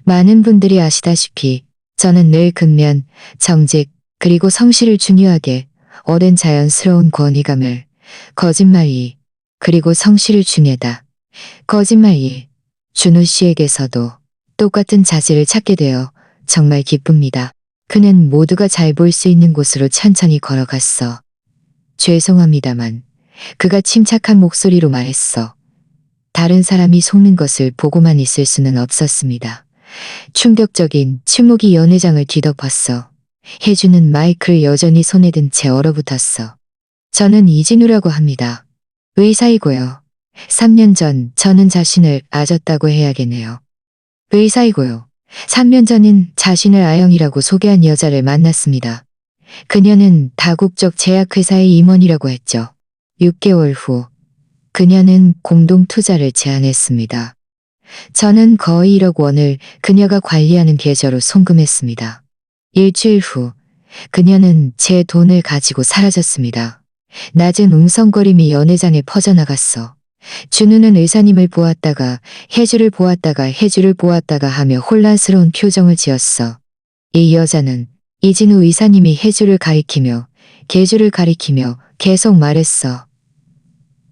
A: 많은 분들이 아시다시피 저는 늘 근면, 정직, 그리고 성실을 중요하게 오랜 자연스러운 권위감을 거짓말이 그리고 성실을 중에다. 거짓말 1. 준호 씨에게서도 똑같은 자질을 찾게 되어 정말 기쁩니다. 그는 모두가 잘 볼 수 있는 곳으로 천천히 걸어갔어. 죄송합니다만 그가 침착한 목소리로 말했어. 다른 사람이 속는 것을 보고만 있을 수는 없었습니다. 충격적인 침묵이 연회장을 뒤덮었어. 혜주는 마이크를 여전히 손에 든 채 얼어붙었어. 저는 이진우라고 합니다. 의사이고요. 3년 전 저는 자신을 아졌다고 해야겠네요. 의사이고요. 3년 전인 자신을 아영이라고 소개한 여자를 만났습니다. 그녀는 다국적 제약회사의 임원이라고 했죠. 6개월 후 그녀는 공동 투자를 제안했습니다. 저는 거의 1억 원을 그녀가 관리하는 계좌로 송금했습니다. 일주일 후 그녀는 제 돈을 가지고 사라졌습니다. 낮은 웅성거림이 연회장에 퍼져나갔어. 준우는 의사님을 보았다가 혜주를 보았다가 혜주를 보았다가 하며 혼란스러운 표정을 지었어. 이 여자는 이진우 의사님이 혜주를 가리키며 계주를 가리키며 계속 말했어.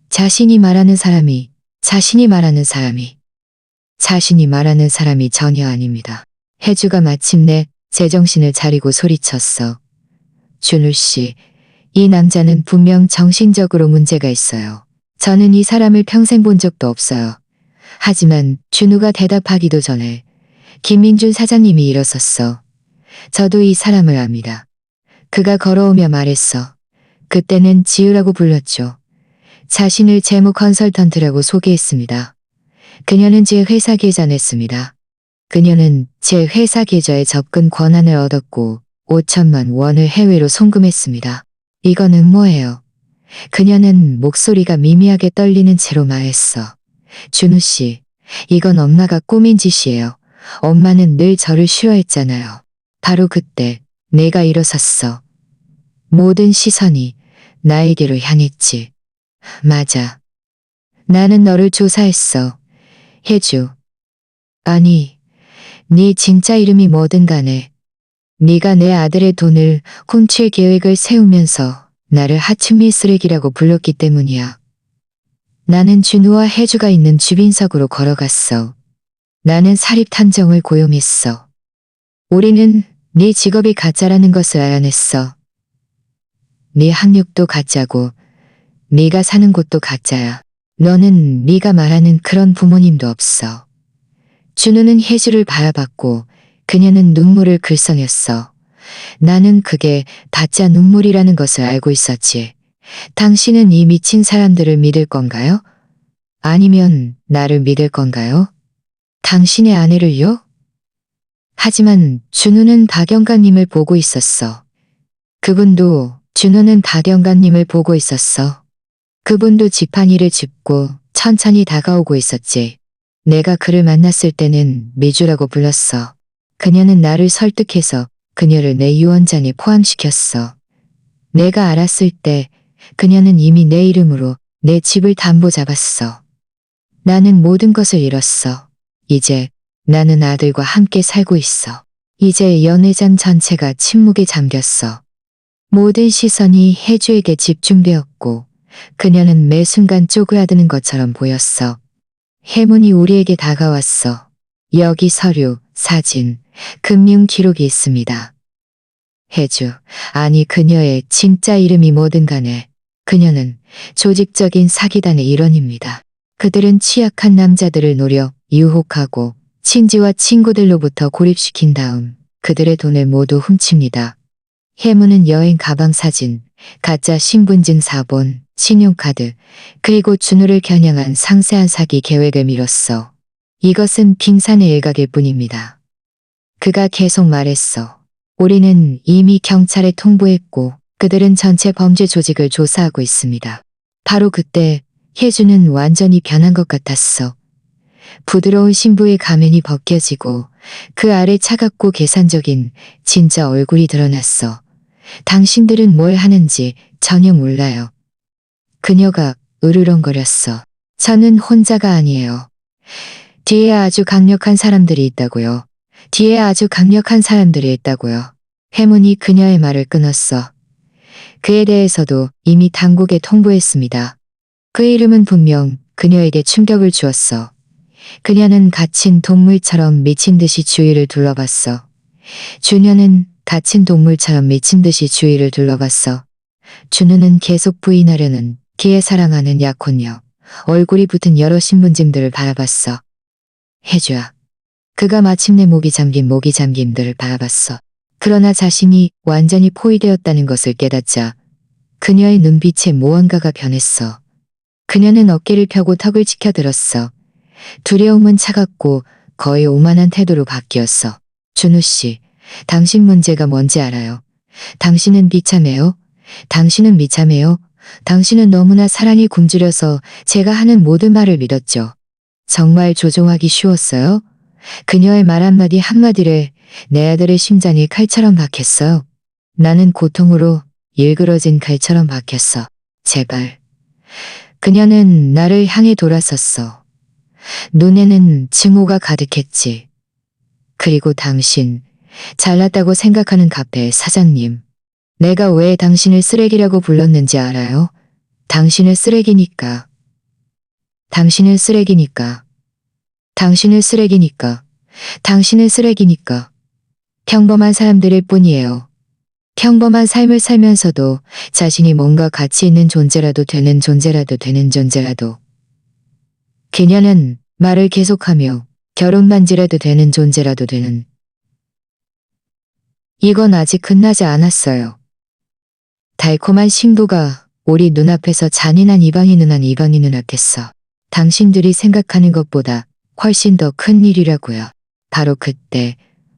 A: 자신이 말하는 사람이 전혀 아닙니다. 혜주가 마침내 제정신을 차리고 소리쳤어. 준우 씨, 이 남자는 분명 정신적으로 문제가 있어요. 저는 이 사람을 평생 본 적도 없어요. 하지만 준우가 대답하기도 전에 김민준 사장님이 일어섰어. 저도 이 사람을 압니다. 그가 걸어오며 말했어. 그때는 지우라고 불렀죠. 자신을 재무 컨설턴트라고 소개했습니다. 그녀는 제 회사 계좌 냈습니다. 그녀는 제 회사 계좌에 접근 권한을 얻었고 5천만 원을 해외로 송금했습니다. 이거는 뭐예요? 그녀는 목소리가 미미하게 떨리는 채로 말했어. 준우 씨, 이건 엄마가 꾸민 짓이에요. 엄마는 늘 저를 싫어했잖아요. 바로 그때 내가 일어섰어. 모든 시선이 나에게로 향했지. 맞아. 나는 너를 조사했어. 혜주. 아니, 네 진짜 이름이 뭐든 간에 네가 내 아들의 돈을 훔칠 계획을 세우면서 나를 하층미 쓰레기라고 불렀기 때문이야. 나는 준우와 혜주가 있는 주빈석으로 걸어갔어. 나는 사립탐정을 고용했어. 우리는 네 직업이 가짜라는 것을 알아냈어. 네 학력도 가짜고 네가 사는 곳도 가짜야. 너는 네가 말하는 그런 부모님도 없어. 준우는 혜주를 바라봤고 그녀는 눈물을 글썽였어. 나는 그게 가짜 눈물이라는 것을 알고 있었지. 당신은 이 미친 사람들을 믿을 건가요? 아니면 나를 믿을 건가요? 당신의 아내를요? 하지만 준우는 박영가님을 보고 있었어. 준우는 박영가님을 보고 있었어. 그분도 지팡이를 짚고 천천히 다가오고 있었지. 내가 그를 만났을 때는 미주라고 불렀어. 그녀는 나를 설득해서 그녀를 내 유언장에 포함시켰어. 내가 알았을 때 그녀는 이미 내 이름으로 내 집을 담보 잡았어. 나는 모든 것을 잃었어. 이제 나는 아들과 함께 살고 있어. 이제 연회장 전체가 침묵에 잠겼어. 모든 시선이 혜주에게 집중되었고 그녀는 매 순간 쪼그라드는 것처럼 보였어. 해문이 우리에게 다가왔어. 여기 서류, 사진, 금융 기록이 있습니다. 혜주, 아니 그녀의 진짜 이름이 뭐든 간에 그녀는 조직적인 사기단의 일원입니다. 그들은 취약한 남자들을 노려 유혹하고 친지와 친구들로부터 고립시킨 다음 그들의 돈을 모두 훔칩니다. 해문은 여행 가방 사진, 가짜 신분증 사본, 신용카드, 그리고 준우를 겨냥한 상세한 사기 계획을 미뤘어. 이것은 빙산의 일각일 뿐입니다. 그가 계속 말했어. 우리는 이미 경찰에 통보했고 그들은 전체 범죄 조직을 조사하고 있습니다. 바로 그때 혜주는 완전히 변한 것 같았어. 부드러운 신부의 가면이 벗겨지고 그 아래 차갑고 계산적인 진짜 얼굴이 드러났어. 당신들은 뭘 하는지 전혀 몰라요. 그녀가 으르렁거렸어. 저는 혼자가 아니에요. 뒤에 아주 강력한 사람들이 있다고요. 뒤에 아주 강력한 사람들이 있다고요. 해문이 그녀의 말을 끊었어. 그에 대해서도 이미 당국에 통보했습니다. 그 이름은 분명 그녀에게 충격을 주었어. 그녀는 갇힌 동물처럼 미친 듯이 주위를 둘러봤어. 준현은 갇힌 동물처럼 미친 듯이 주위를 둘러봤어. 준우는 계속 부인하려는 기에 사랑하는 약혼녀. 얼굴이 붙은 여러 신문짐들을 바라봤어. 혜주야. 그가 마침내 목이 잠김들을 바라봤어. 그러나 자신이 완전히 포위되었다는 것을 깨닫자 그녀의 눈빛에 무언가가 변했어. 그녀는 어깨를 펴고 턱을 치켜들었어. 두려움은 차갑고 거의 오만한 태도로 바뀌었어. 준우 씨, 당신 문제가 뭔지 알아요. 당신은 비참해요. 당신은 미참해요. 당신은 너무나 사랑이 굶주려서 제가 하는 모든 말을 믿었죠. 정말 조종하기 쉬웠어요? 그녀의 말 한마디 한마디를 내 아들의 심장이 칼처럼 박혔어요. 나는 고통으로 일그러진 칼처럼 박혔어. 제발. 그녀는 나를 향해 돌아섰어. 눈에는 증오가 가득했지. 그리고 당신, 잘났다고 생각하는 카페 사장님. 내가 왜 당신을 쓰레기라고 불렀는지 알아요? 당신을 쓰레기니까. 당신을 쓰레기니까. 당신을 쓰레기니까. 당신을 쓰레기니까. 평범한 사람들일 뿐이에요. 평범한 삶을 살면서도 자신이 뭔가 가치 있는 존재라도 되는 존재라도. 그녀는 말을 계속하며 결혼 반지라도 되는 존재라도 되는. 이건 아직 끝나지 않았어요. 달콤한 신부가 우리 눈앞에서 잔인한 이방인 눈앞했어. 당신들이 생각하는 것보다 훨씬 더 큰 일이라고요. 바로 그때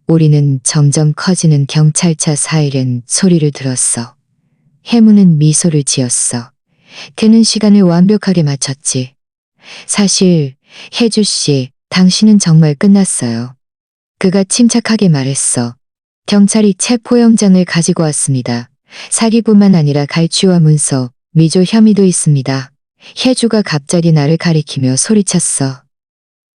A: 우리는 점점 커지는 경찰차 사이렌 소리를 들었어. 해무는 미소를 지었어. 그는 시간을 완벽하게 맞췄지. 사실 혜주 씨, 당신은 정말 끝났어요. 그가 침착하게 말했어. 경찰이 체포영장을 가지고 왔습니다. 사기뿐만 아니라 갈취와 문서, 미조 혐의도 있습니다. 혜주가 갑자기 나를 가리키며 소리쳤어.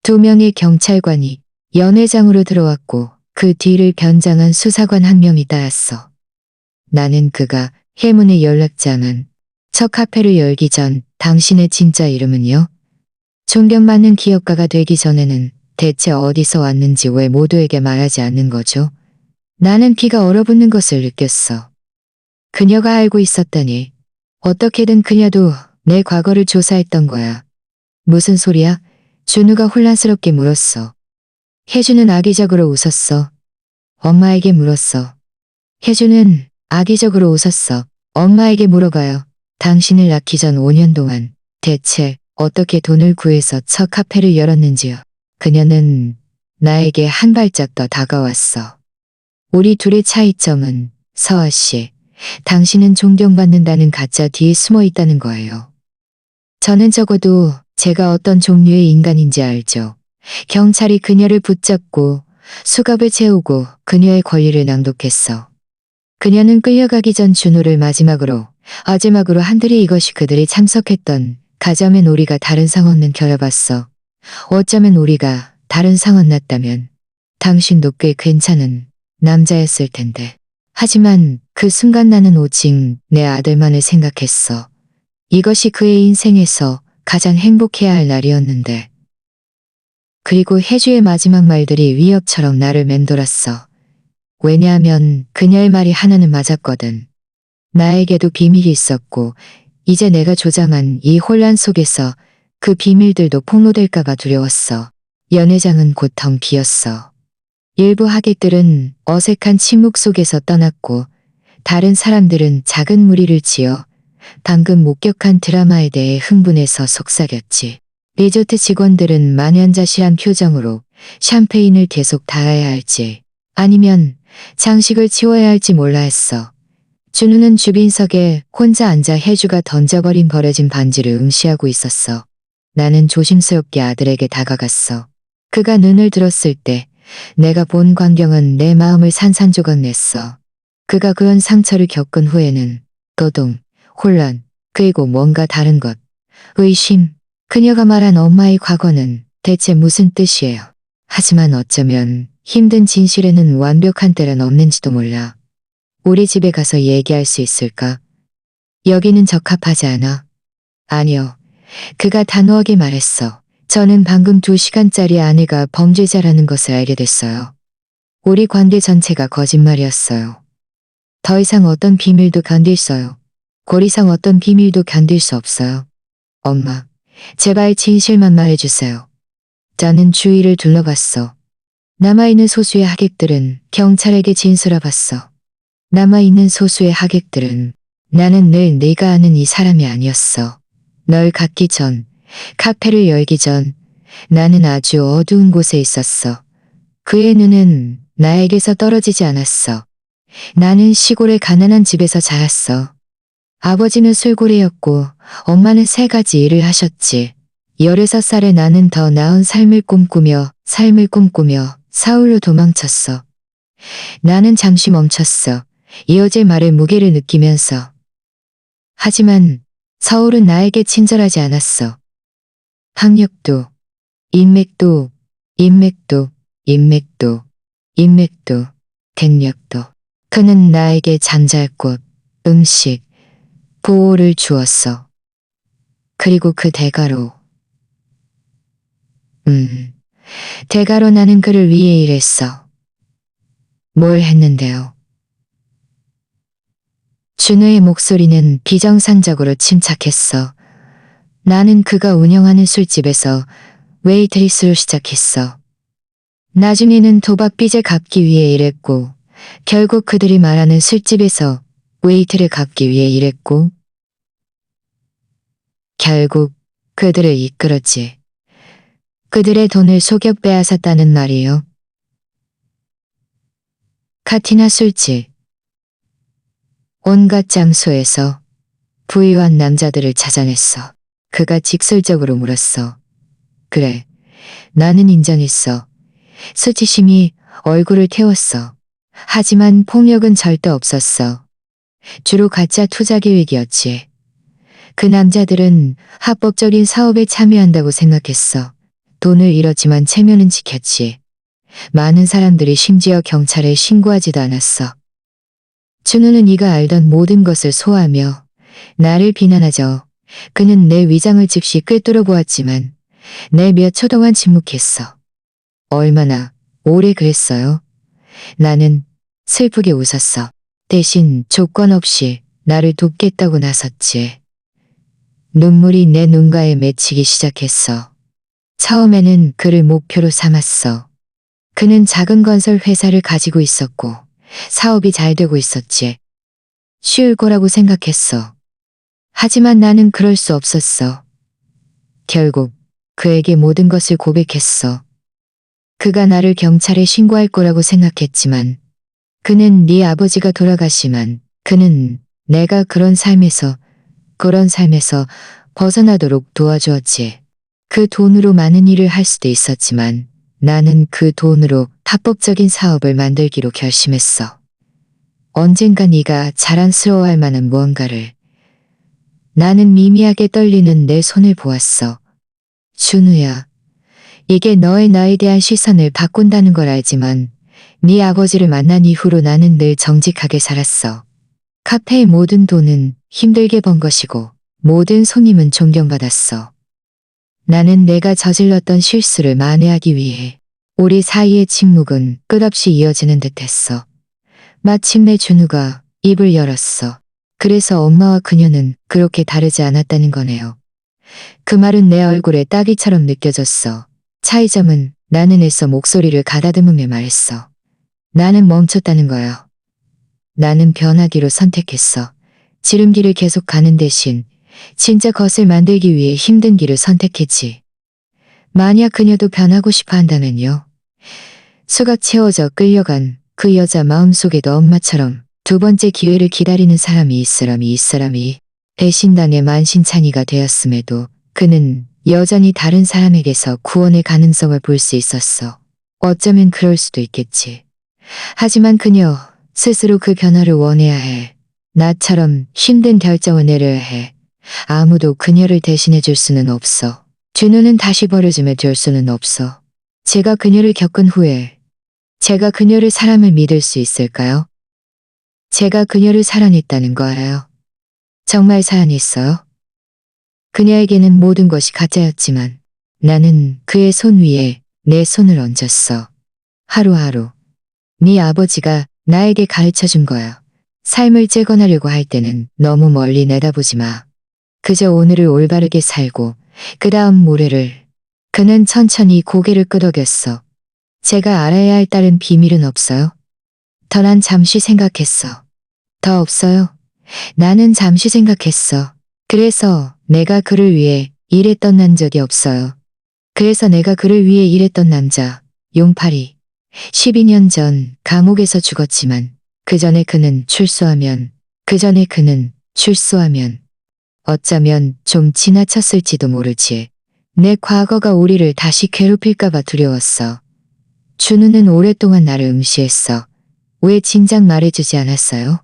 A: 2명의 경찰관이 연회장으로 들어왔고 그 뒤를 변장한 수사관 한 명이 따랐어. 나는 그가 해문의 연락장은 첫 카페를 열기 전 당신의 진짜 이름은요? 존경받는 기업가가 되기 전에는 대체 어디서 왔는지 왜 모두에게 말하지 않는 거죠? 나는 피가 얼어붙는 것을 느꼈어. 그녀가 알고 있었다니. 어떻게든 그녀도 내 과거를 조사했던 거야. 무슨 소리야? 준우가 혼란스럽게 물었어. 혜주는 악의적으로 웃었어. 엄마에게 물었어. 혜주는 악의적으로 웃었어. 엄마에게 물어봐요. 당신을 낳기 전 5년 동안 대체 어떻게 돈을 구해서 첫 카페를 열었는지요. 그녀는 나에게 한 발짝 더 다가왔어. 우리 둘의 차이점은 서아 씨, 당신은 존경받는다는 가짜 뒤에 숨어 있다는 거예요. 저는 적어도 제가 어떤 종류의 인간인지 알죠. 경찰이 그녀를 붙잡고 수갑을 채우고 그녀의 권리를 낭독했어. 그녀는 끌려가기 전 준우를 마지막으로 한들이 이것이 그들이 참석했던 가자면 우리가 다른 상황은 겨뤄봤어. 어쩌면 우리가 다른 상황 났다면 당신도 꽤 괜찮은 남자였을 텐데. 하지만 그 순간 나는 오직 내 아들만을 생각했어. 이것이 그의 인생에서 가장 행복해야 할 날이었는데. 그리고 혜주의 마지막 말들이 위협처럼 나를 맴돌았어. 왜냐하면 그녀의 말이 하나는 맞았거든. 나에게도 비밀이 있었고 이제 내가 조장한 이 혼란 속에서 그 비밀들도 폭로될까봐 두려웠어. 연회장은 곧 텅 비었어. 일부 하객들은 어색한 침묵 속에서 떠났고 다른 사람들은 작은 무리를 지어 방금 목격한 드라마에 대해 흥분해서 속삭였지. 리조트 직원들은 만연자실한 표정으로 샴페인을 계속 달아야 할지 아니면 장식을 치워야 할지 몰라 했어. 준우는 주빈석에 혼자 앉아 혜주가 던져버린 버려진 반지를 응시하고 있었어. 나는 조심스럽게 아들에게 다가갔어. 그가 눈을 들었을 때 내가 본 광경은 내 마음을 산산조각 냈어. 그가 그런 상처를 겪은 후에는 도동, 혼란, 그리고 뭔가 다른 것, 의심, 그녀가 말한 엄마의 과거는 대체 무슨 뜻이에요. 하지만 어쩌면 힘든 진실에는 완벽한 때는 없는지도 몰라. 우리 집에 가서 얘기할 수 있을까? 여기는 적합하지 않아. 아니요. 그가 단호하게 말했어. 저는 방금 2시간짜리 아내가 범죄자라는 것을 알게 됐어요. 우리 관계 전체가 거짓말이었어요. 더 이상 어떤 비밀도 견딜어요. 곧 이상 어떤 비밀도 견딜 수 없어요. 엄마, 제발 진실만 말해주세요. 저는 주위를 둘러봤어. 남아있는 소수의 하객들은 경찰에게 진술해봤어. 남아있는 소수의 하객들은 나는 늘 네가 아는 이 사람이 아니었어. 널 갖기 전, 카페를 열기 전 나는 아주 어두운 곳에 있었어. 그의 눈은 나에게서 떨어지지 않았어. 나는 시골의 가난한 집에서 자랐어. 아버지는 술고래였고 엄마는 3가지 일을 하셨지. 16살에 나는 더 나은 삶을 꿈꾸며 서울로 도망쳤어. 나는 잠시 멈췄어. 이어질 말의 무게를 느끼면서. 하지만 서울은 나에게 친절하지 않았어. 학력도, 인맥도, 인맥도, 인맥도, 인맥도, 갱력도. 그는 나에게 잠잘곳, 음식, 보호를 주었어. 그리고 그 대가로 나는 그를 위해 일했어. 뭘 했는데요? 준우의 목소리는 비정상적으로 침착했어. 나는 그가 운영하는 술집에서 웨이트리스로 시작했어. 나중에는 도박 빚을 갚기 위해 일했고, 결국 그들이 말하는 술집에서 웨이트를 갚기 위해 일했고, 결국 그들을 이끌었지. 그들의 돈을 속여 빼앗았다는 말이요. 카티나 술집. 온갖 장소에서 부유한 남자들을 찾아냈어. 그가 직설적으로 물었어. 그래, 나는 인정했어. 수치심이 얼굴을 태웠어. 하지만 폭력은 절대 없었어. 주로 가짜 투자 계획이었지. 그 남자들은 합법적인 사업에 참여한다고 생각했어. 돈을 잃었지만 체면은 지켰지. 많은 사람들이 심지어 경찰에 신고하지도 않았어. 준우는 네가 알던 모든 것을 소화하며 나를 비난하죠. 그는 내 위장을 즉시 꿰뚫어 보았지만 내 몇 초 동안 침묵했어. 얼마나 오래 그랬어요? 나는 슬프게 웃었어. 대신 조건 없이 나를 돕겠다고 나섰지. 눈물이 내 눈가에 맺히기 시작했어. 처음에는 그를 목표로 삼았어. 그는 작은 건설 회사를 가지고 있었고 사업이 잘 되고 있었지. 쉬울 거라고 생각했어. 하지만 나는 그럴 수 없었어. 결국 그에게 모든 것을 고백했어. 그가 나를 경찰에 신고할 거라고 생각했지만 그는 네 아버지가 돌아가시만 그는 내가 그런 삶에서 벗어나도록 도와주었지. 그 돈으로 많은 일을 할 수도 있었지만 나는 그 돈으로 합법적인 사업을 만들기로 결심했어. 언젠가 네가 자랑스러워할 만한 무언가를. 나는 미미하게 떨리는 내 손을 보았어. 준우야, 이게 너의 나에 대한 시선을 바꾼다는 걸 알지만 네 아버지를 만난 이후로 나는 늘 정직하게 살았어. 카페의 모든 돈은 힘들게 번 것이고 모든 손님은 존경받았어. 나는 내가 저질렀던 실수를 만회하기 위해 우리 사이의 침묵은 끝없이 이어지는 듯했어. 마침내 준우가 입을 열었어. 그래서 엄마와 그녀는 그렇게 다르지 않았다는 거네요. 그 말은 내 얼굴에 따귀처럼 느껴졌어. 차이점은 나는 애써 목소리를 가다듬으며 말했어. 나는 멈췄다는 거야. 나는 변하기로 선택했어. 지름길을 계속 가는 대신 진짜 것을 만들기 위해 힘든 길을 선택했지. 만약 그녀도 변하고 싶어 한다면요. 수갑 채워져 끌려간 그 여자 마음속에도 엄마처럼 2번째 기회를 기다리는 사람이 이 사람이 배신당해 만신창이가 되었음에도 그는 여전히 다른 사람에게서 구원의 가능성을 볼 수 있었어. 어쩌면 그럴 수도 있겠지. 하지만 그녀 스스로 그 변화를 원해야 해. 나처럼 힘든 결정을 내려야 해. 아무도 그녀를 대신해 줄 수는 없어. 준우는 다시 버려지며 될 수는 없어. 제가 그녀를 겪은 후에 제가 그녀를 사람을 믿을 수 있을까요? 제가 그녀를 사랑했다는 거 알아요? 정말 사랑했어요? 그녀에게는 모든 것이 가짜였지만 나는 그의 손 위에 내 손을 얹었어. 하루하루. 네 아버지가 나에게 가르쳐 준 거야. 삶을 재건하려고 할 때는 너무 멀리 내다보지 마. 그저 오늘을 올바르게 살고 그 다음 모레를. 그는 천천히 고개를 끄덕였어. 제가 알아야 할 다른 비밀은 없어요? 더 난 잠시 생각했어. 더 없어요? 나는 잠시 생각했어. 그래서 내가 그를 위해 일했던 난 적이 없어요. 그래서 내가 그를 위해 일했던 남자, 용팔이. 12년 전 감옥에서 죽었지만 그 전에 그는 출소하면 어쩌면 좀 지나쳤을지도 모르지. 내 과거가 우리를 다시 괴롭힐까봐 두려웠어. 준우는 오랫동안 나를 응시했어. 왜 진작 말해주지 않았어요?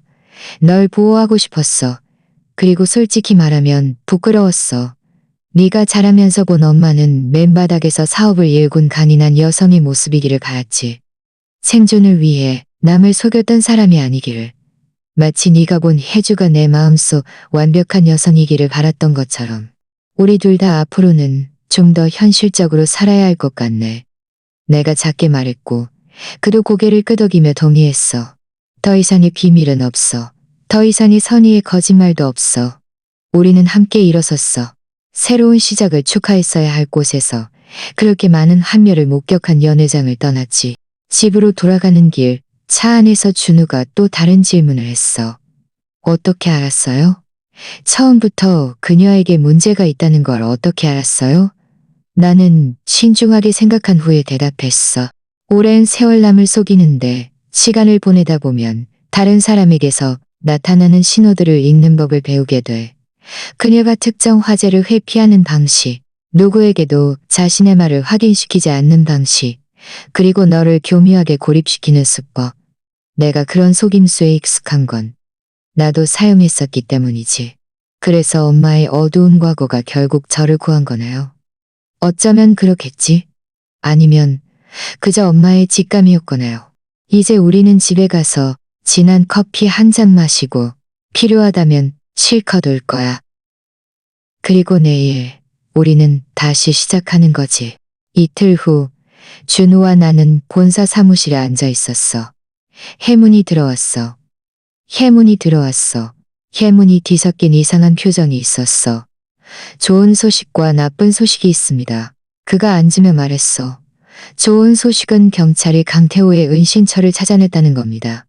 A: 널 보호하고 싶었어. 그리고 솔직히 말하면 부끄러웠어. 네가 자라면서 본 엄마는 맨바닥에서 사업을 일군 간인한 여성의 모습이기를 바랐지. 생존을 위해 남을 속였던 사람이 아니기를. 마치 네가 본 혜주가 내 마음속 완벽한 여성이기를 바랐던 것처럼. 우리 둘 다 앞으로는 좀 더 현실적으로 살아야 할 것 같네. 내가 작게 말했고 그도 고개를 끄덕이며 동의했어. 더 이상의 비밀은 없어. 더 이상의 선의의 거짓말도 없어. 우리는 함께 일어섰어. 새로운 시작을 축하했어야 할 곳에서 그렇게 많은 한멸을 목격한 연회장을 떠났지. 집으로 돌아가는 길, 차 안에서 준우가 또 다른 질문을 했어. 어떻게 알았어요? 처음부터 그녀에게 문제가 있다는 걸 어떻게 알았어요? 나는 신중하게 생각한 후에 대답했어. 오랜 세월 남을 속이는데 시간을 보내다 보면 다른 사람에게서 나타나는 신호들을 읽는 법을 배우게 돼. 그녀가 특정 화제를 회피하는 방식, 누구에게도 자신의 말을 확인시키지 않는 방식, 그리고 너를 교묘하게 고립시키는 수법. 내가 그런 속임수에 익숙한 건 나도 사용했었기 때문이지. 그래서 엄마의 어두운 과거가 결국 저를 구한 거네요. 어쩌면 그렇겠지. 아니면 그저 엄마의 직감이었거나요. 이제 우리는 집에 가서 진한 커피 한 잔 마시고 필요하다면 실컷 울 거야. 그리고 내일 우리는 다시 시작하는 거지. 이틀 후 준우와 나는 본사 사무실에 앉아 있었어. 혜문이 들어왔어. 혜문이 뒤섞인 이상한 표정이 있었어. 좋은 소식과 나쁜 소식이 있습니다. 그가 앉으며 말했어. 좋은 소식은 경찰이 강태호의 은신처를 찾아냈다는 겁니다.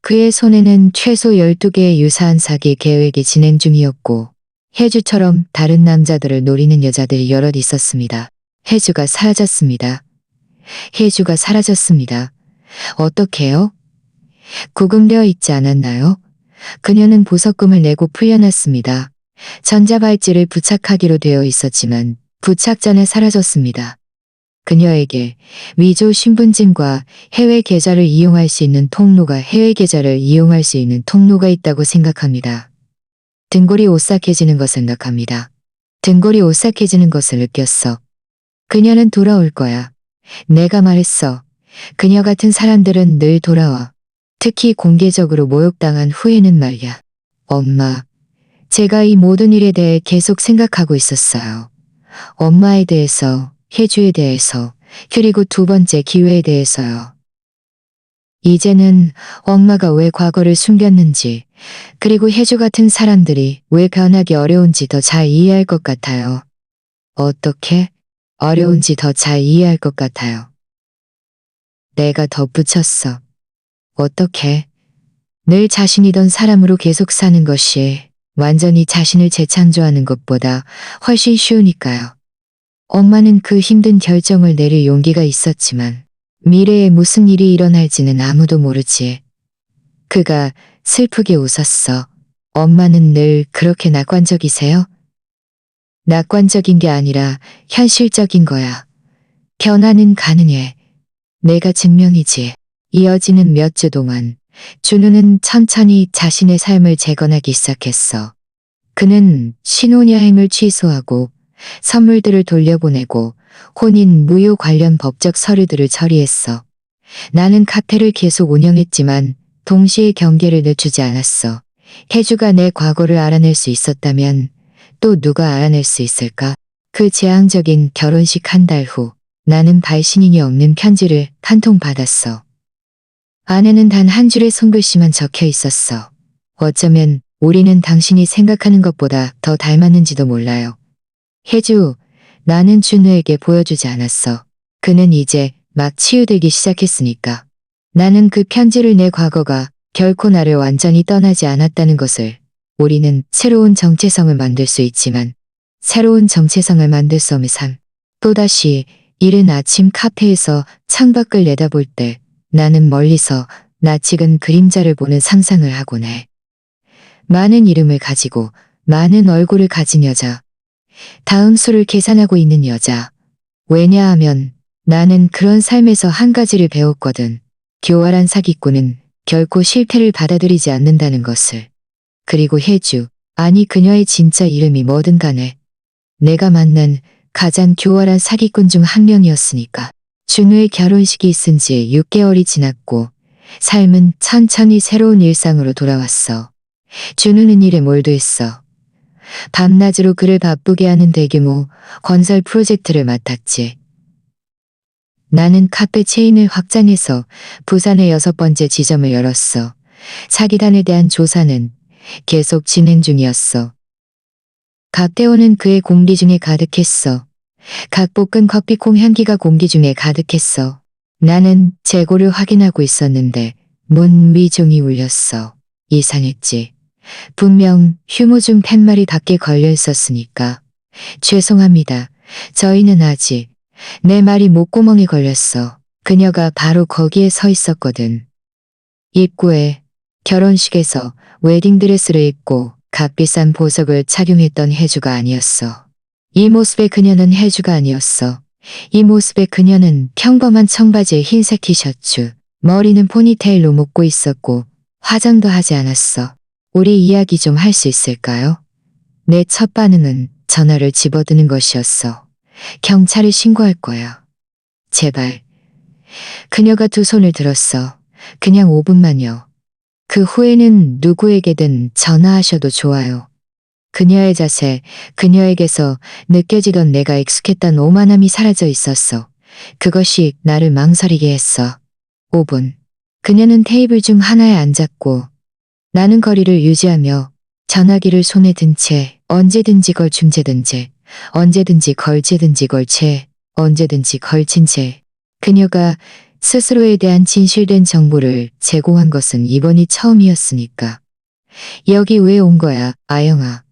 A: 그의 손에는 최소 12개의 유사한 사기 계획이 진행 중이었고 혜주처럼 다른 남자들을 노리는 여자들이 여럿 있었습니다. 혜주가 사라졌습니다. 어떻게요? 구금되어 있지 않았나요? 그녀는 보석금을 내고 풀려났습니다. 전자발찌를 부착하기로 되어 있었지만 부착 전에 사라졌습니다. 그녀에게 위조 신분증과 해외 계좌를 이용할 수 있는 통로가 있다고 생각합니다. 등골이 오싹해지는 것을 느꼈어. 그녀는 돌아올 거야. 내가 말했어. 그녀 같은 사람들은 늘 돌아와. 특히 공개적으로 모욕당한 후에는 말야. 엄마, 제가 이 모든 일에 대해 계속 생각하고 있었어요. 엄마에 대해서, 혜주에 대해서, 그리고 두 번째 기회에 대해서요. 이제는 엄마가 왜 과거를 숨겼는지, 그리고 혜주 같은 사람들이 왜 변하기 어려운지 더 잘 이해할 것 같아요. 어떻게? 어려운지 더 잘 이해할 것 같아요. 내가 덧붙였어. 어떻게? 늘 자신이던 사람으로 계속 사는 것이 완전히 자신을 재창조하는 것보다 훨씬 쉬우니까요. 엄마는 그 힘든 결정을 내릴 용기가 있었지만 미래에 무슨 일이 일어날지는 아무도 모르지. 그가 슬프게 웃었어. 엄마는 늘 그렇게 낙관적이세요? 낙관적인 게 아니라 현실적인 거야. 변화는 가능해. 내가 증명이지. 이어지는 몇 주 동안 준우는 천천히 자신의 삶을 재건하기 시작했어. 그는 신혼여행을 취소하고 선물들을 돌려보내고 혼인 무효 관련 법적 서류들을 처리했어. 나는 카페를 계속 운영했지만 동시에 경계를 늦추지 않았어. 혜주가 내 과거를 알아낼 수 있었다면 또 누가 알아낼 수 있을까? 그 재앙적인 결혼식 한 달 후 나는 발신인이 없는 편지를 한 통 받았어. 안에는 단 한 줄의 손글씨만 적혀 있었어. 어쩌면 우리는 당신이 생각하는 것보다 더 닮았는지도 몰라요. 혜주, 나는 준우에게 보여주지 않았어. 그는 이제 막 치유되기 시작했으니까. 나는 그 편지를 내 과거가 결코 나를 완전히 떠나지 않았다는 것을. 우리는 새로운 정체성을 만들 수 있지만 새로운 정체성을 만들 수 없는 삶. 또다시 이른 아침 카페에서 창밖을 내다볼 때 나는 멀리서 낯익은 그림자를 보는 상상을 하곤 해. 많은 이름을 가지고 많은 얼굴을 가진 여자. 다음 수를 계산하고 있는 여자. 왜냐하면 나는 그런 삶에서 한 가지를 배웠거든. 교활한 사기꾼은 결코 실패를 받아들이지 않는다는 것을. 그리고 혜주, 아니 그녀의 진짜 이름이 뭐든 간에 내가 만난 가장 교활한 사기꾼 중 한 명이었으니까. 준우의 결혼식이 있은 지 6개월이 지났고 삶은 천천히 새로운 일상으로 돌아왔어. 준우는 일에 몰두했어. 밤낮으로 그를 바쁘게 하는 대규모 건설 프로젝트를 맡았지. 나는 카페 체인을 확장해서 부산의 6번째 지점을 열었어. 사기단에 대한 조사는 계속 진행 중이었어. 갓대원은 그의 공기 중에 가득했어. 갓볶은 커피콩 향기가 공기 중에 가득했어. 나는 재고를 확인하고 있었는데 문 위종이 울렸어. 이상했지. 분명 휴무중 팻말이 밖에 걸려 있었으니까. 죄송합니다. 저희는 아직. 내 말이 목구멍에 걸렸어. 그녀가 바로 거기에 서 있었거든. 입구에 결혼식에서 웨딩드레스를 입고 값비싼 보석을 착용했던 혜주가 아니었어. 이 모습의 그녀는 혜주가 아니었어. 이 모습의 그녀는 평범한 청바지에 흰색 티셔츠, 머리는 포니테일로 묶고 있었고 화장도 하지 않았어. 우리 이야기 좀 할 수 있을까요? 내 첫 반응은 전화를 집어드는 것이었어. 경찰에 신고할 거야. 제발. 그녀가 두 손을 들었어. 그냥 5분만요. 그 후에는 누구에게든 전화하셔도 좋아요. 그녀의 자세, 그녀에게서 느껴지던 내가 익숙했던 오만함이 사라져 있었어. 그것이 나를 망설이게 했어. 5분. 그녀는 테이블 중 하나에 앉았고 나는 거리를 유지하며 전화기를 손에 든 채 언제든지 걸춤 재든 채 언제든지 걸재든지 걸채 언제든지 걸친 채 그녀가 스스로에 대한 진실된 정보를 제공한 것은 이번이 처음이었으니까. 여기 왜 온 거야, 아영아?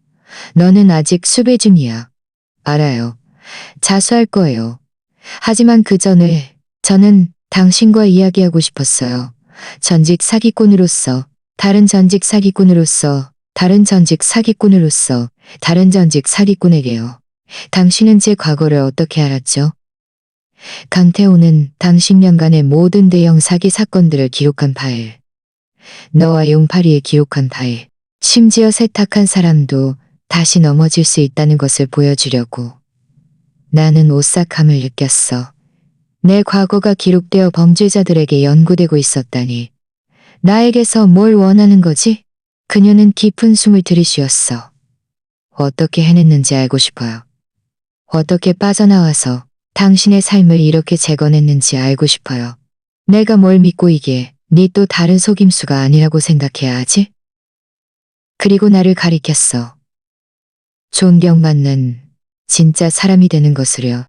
A: 너는 아직 수배 중이야. 알아요. 자수할 거예요. 하지만 그 전에 저는 당신과 이야기하고 싶었어요. 전직 사기꾼으로서, 다른 전직 사기꾼으로서, 다른 전직 사기꾼으로서, 다른 전직 사기꾼에게요. 당신은 제 과거를 어떻게 알았죠? 강태호는 당신 년간의 모든 대형 사기 사건들을 기록한 파일. 너와 용팔이에 기록한 파일. 심지어 세탁한 사람도 다시 넘어질 수 있다는 것을 보여주려고. 나는 오싹함을 느꼈어. 내 과거가 기록되어 범죄자들에게 연구되고 있었다니. 나에게서 뭘 원하는 거지? 그녀는 깊은 숨을 들이쉬었어. 어떻게 해냈는지 알고 싶어요. 어떻게 빠져나와서 당신의 삶을 이렇게 재건했는지 알고 싶어요. 내가 뭘 믿고 이게 네 또 다른 속임수가 아니라고 생각해야 하지? 그리고 나를 가리켰어. 존경받는 진짜 사람이 되는 것을요.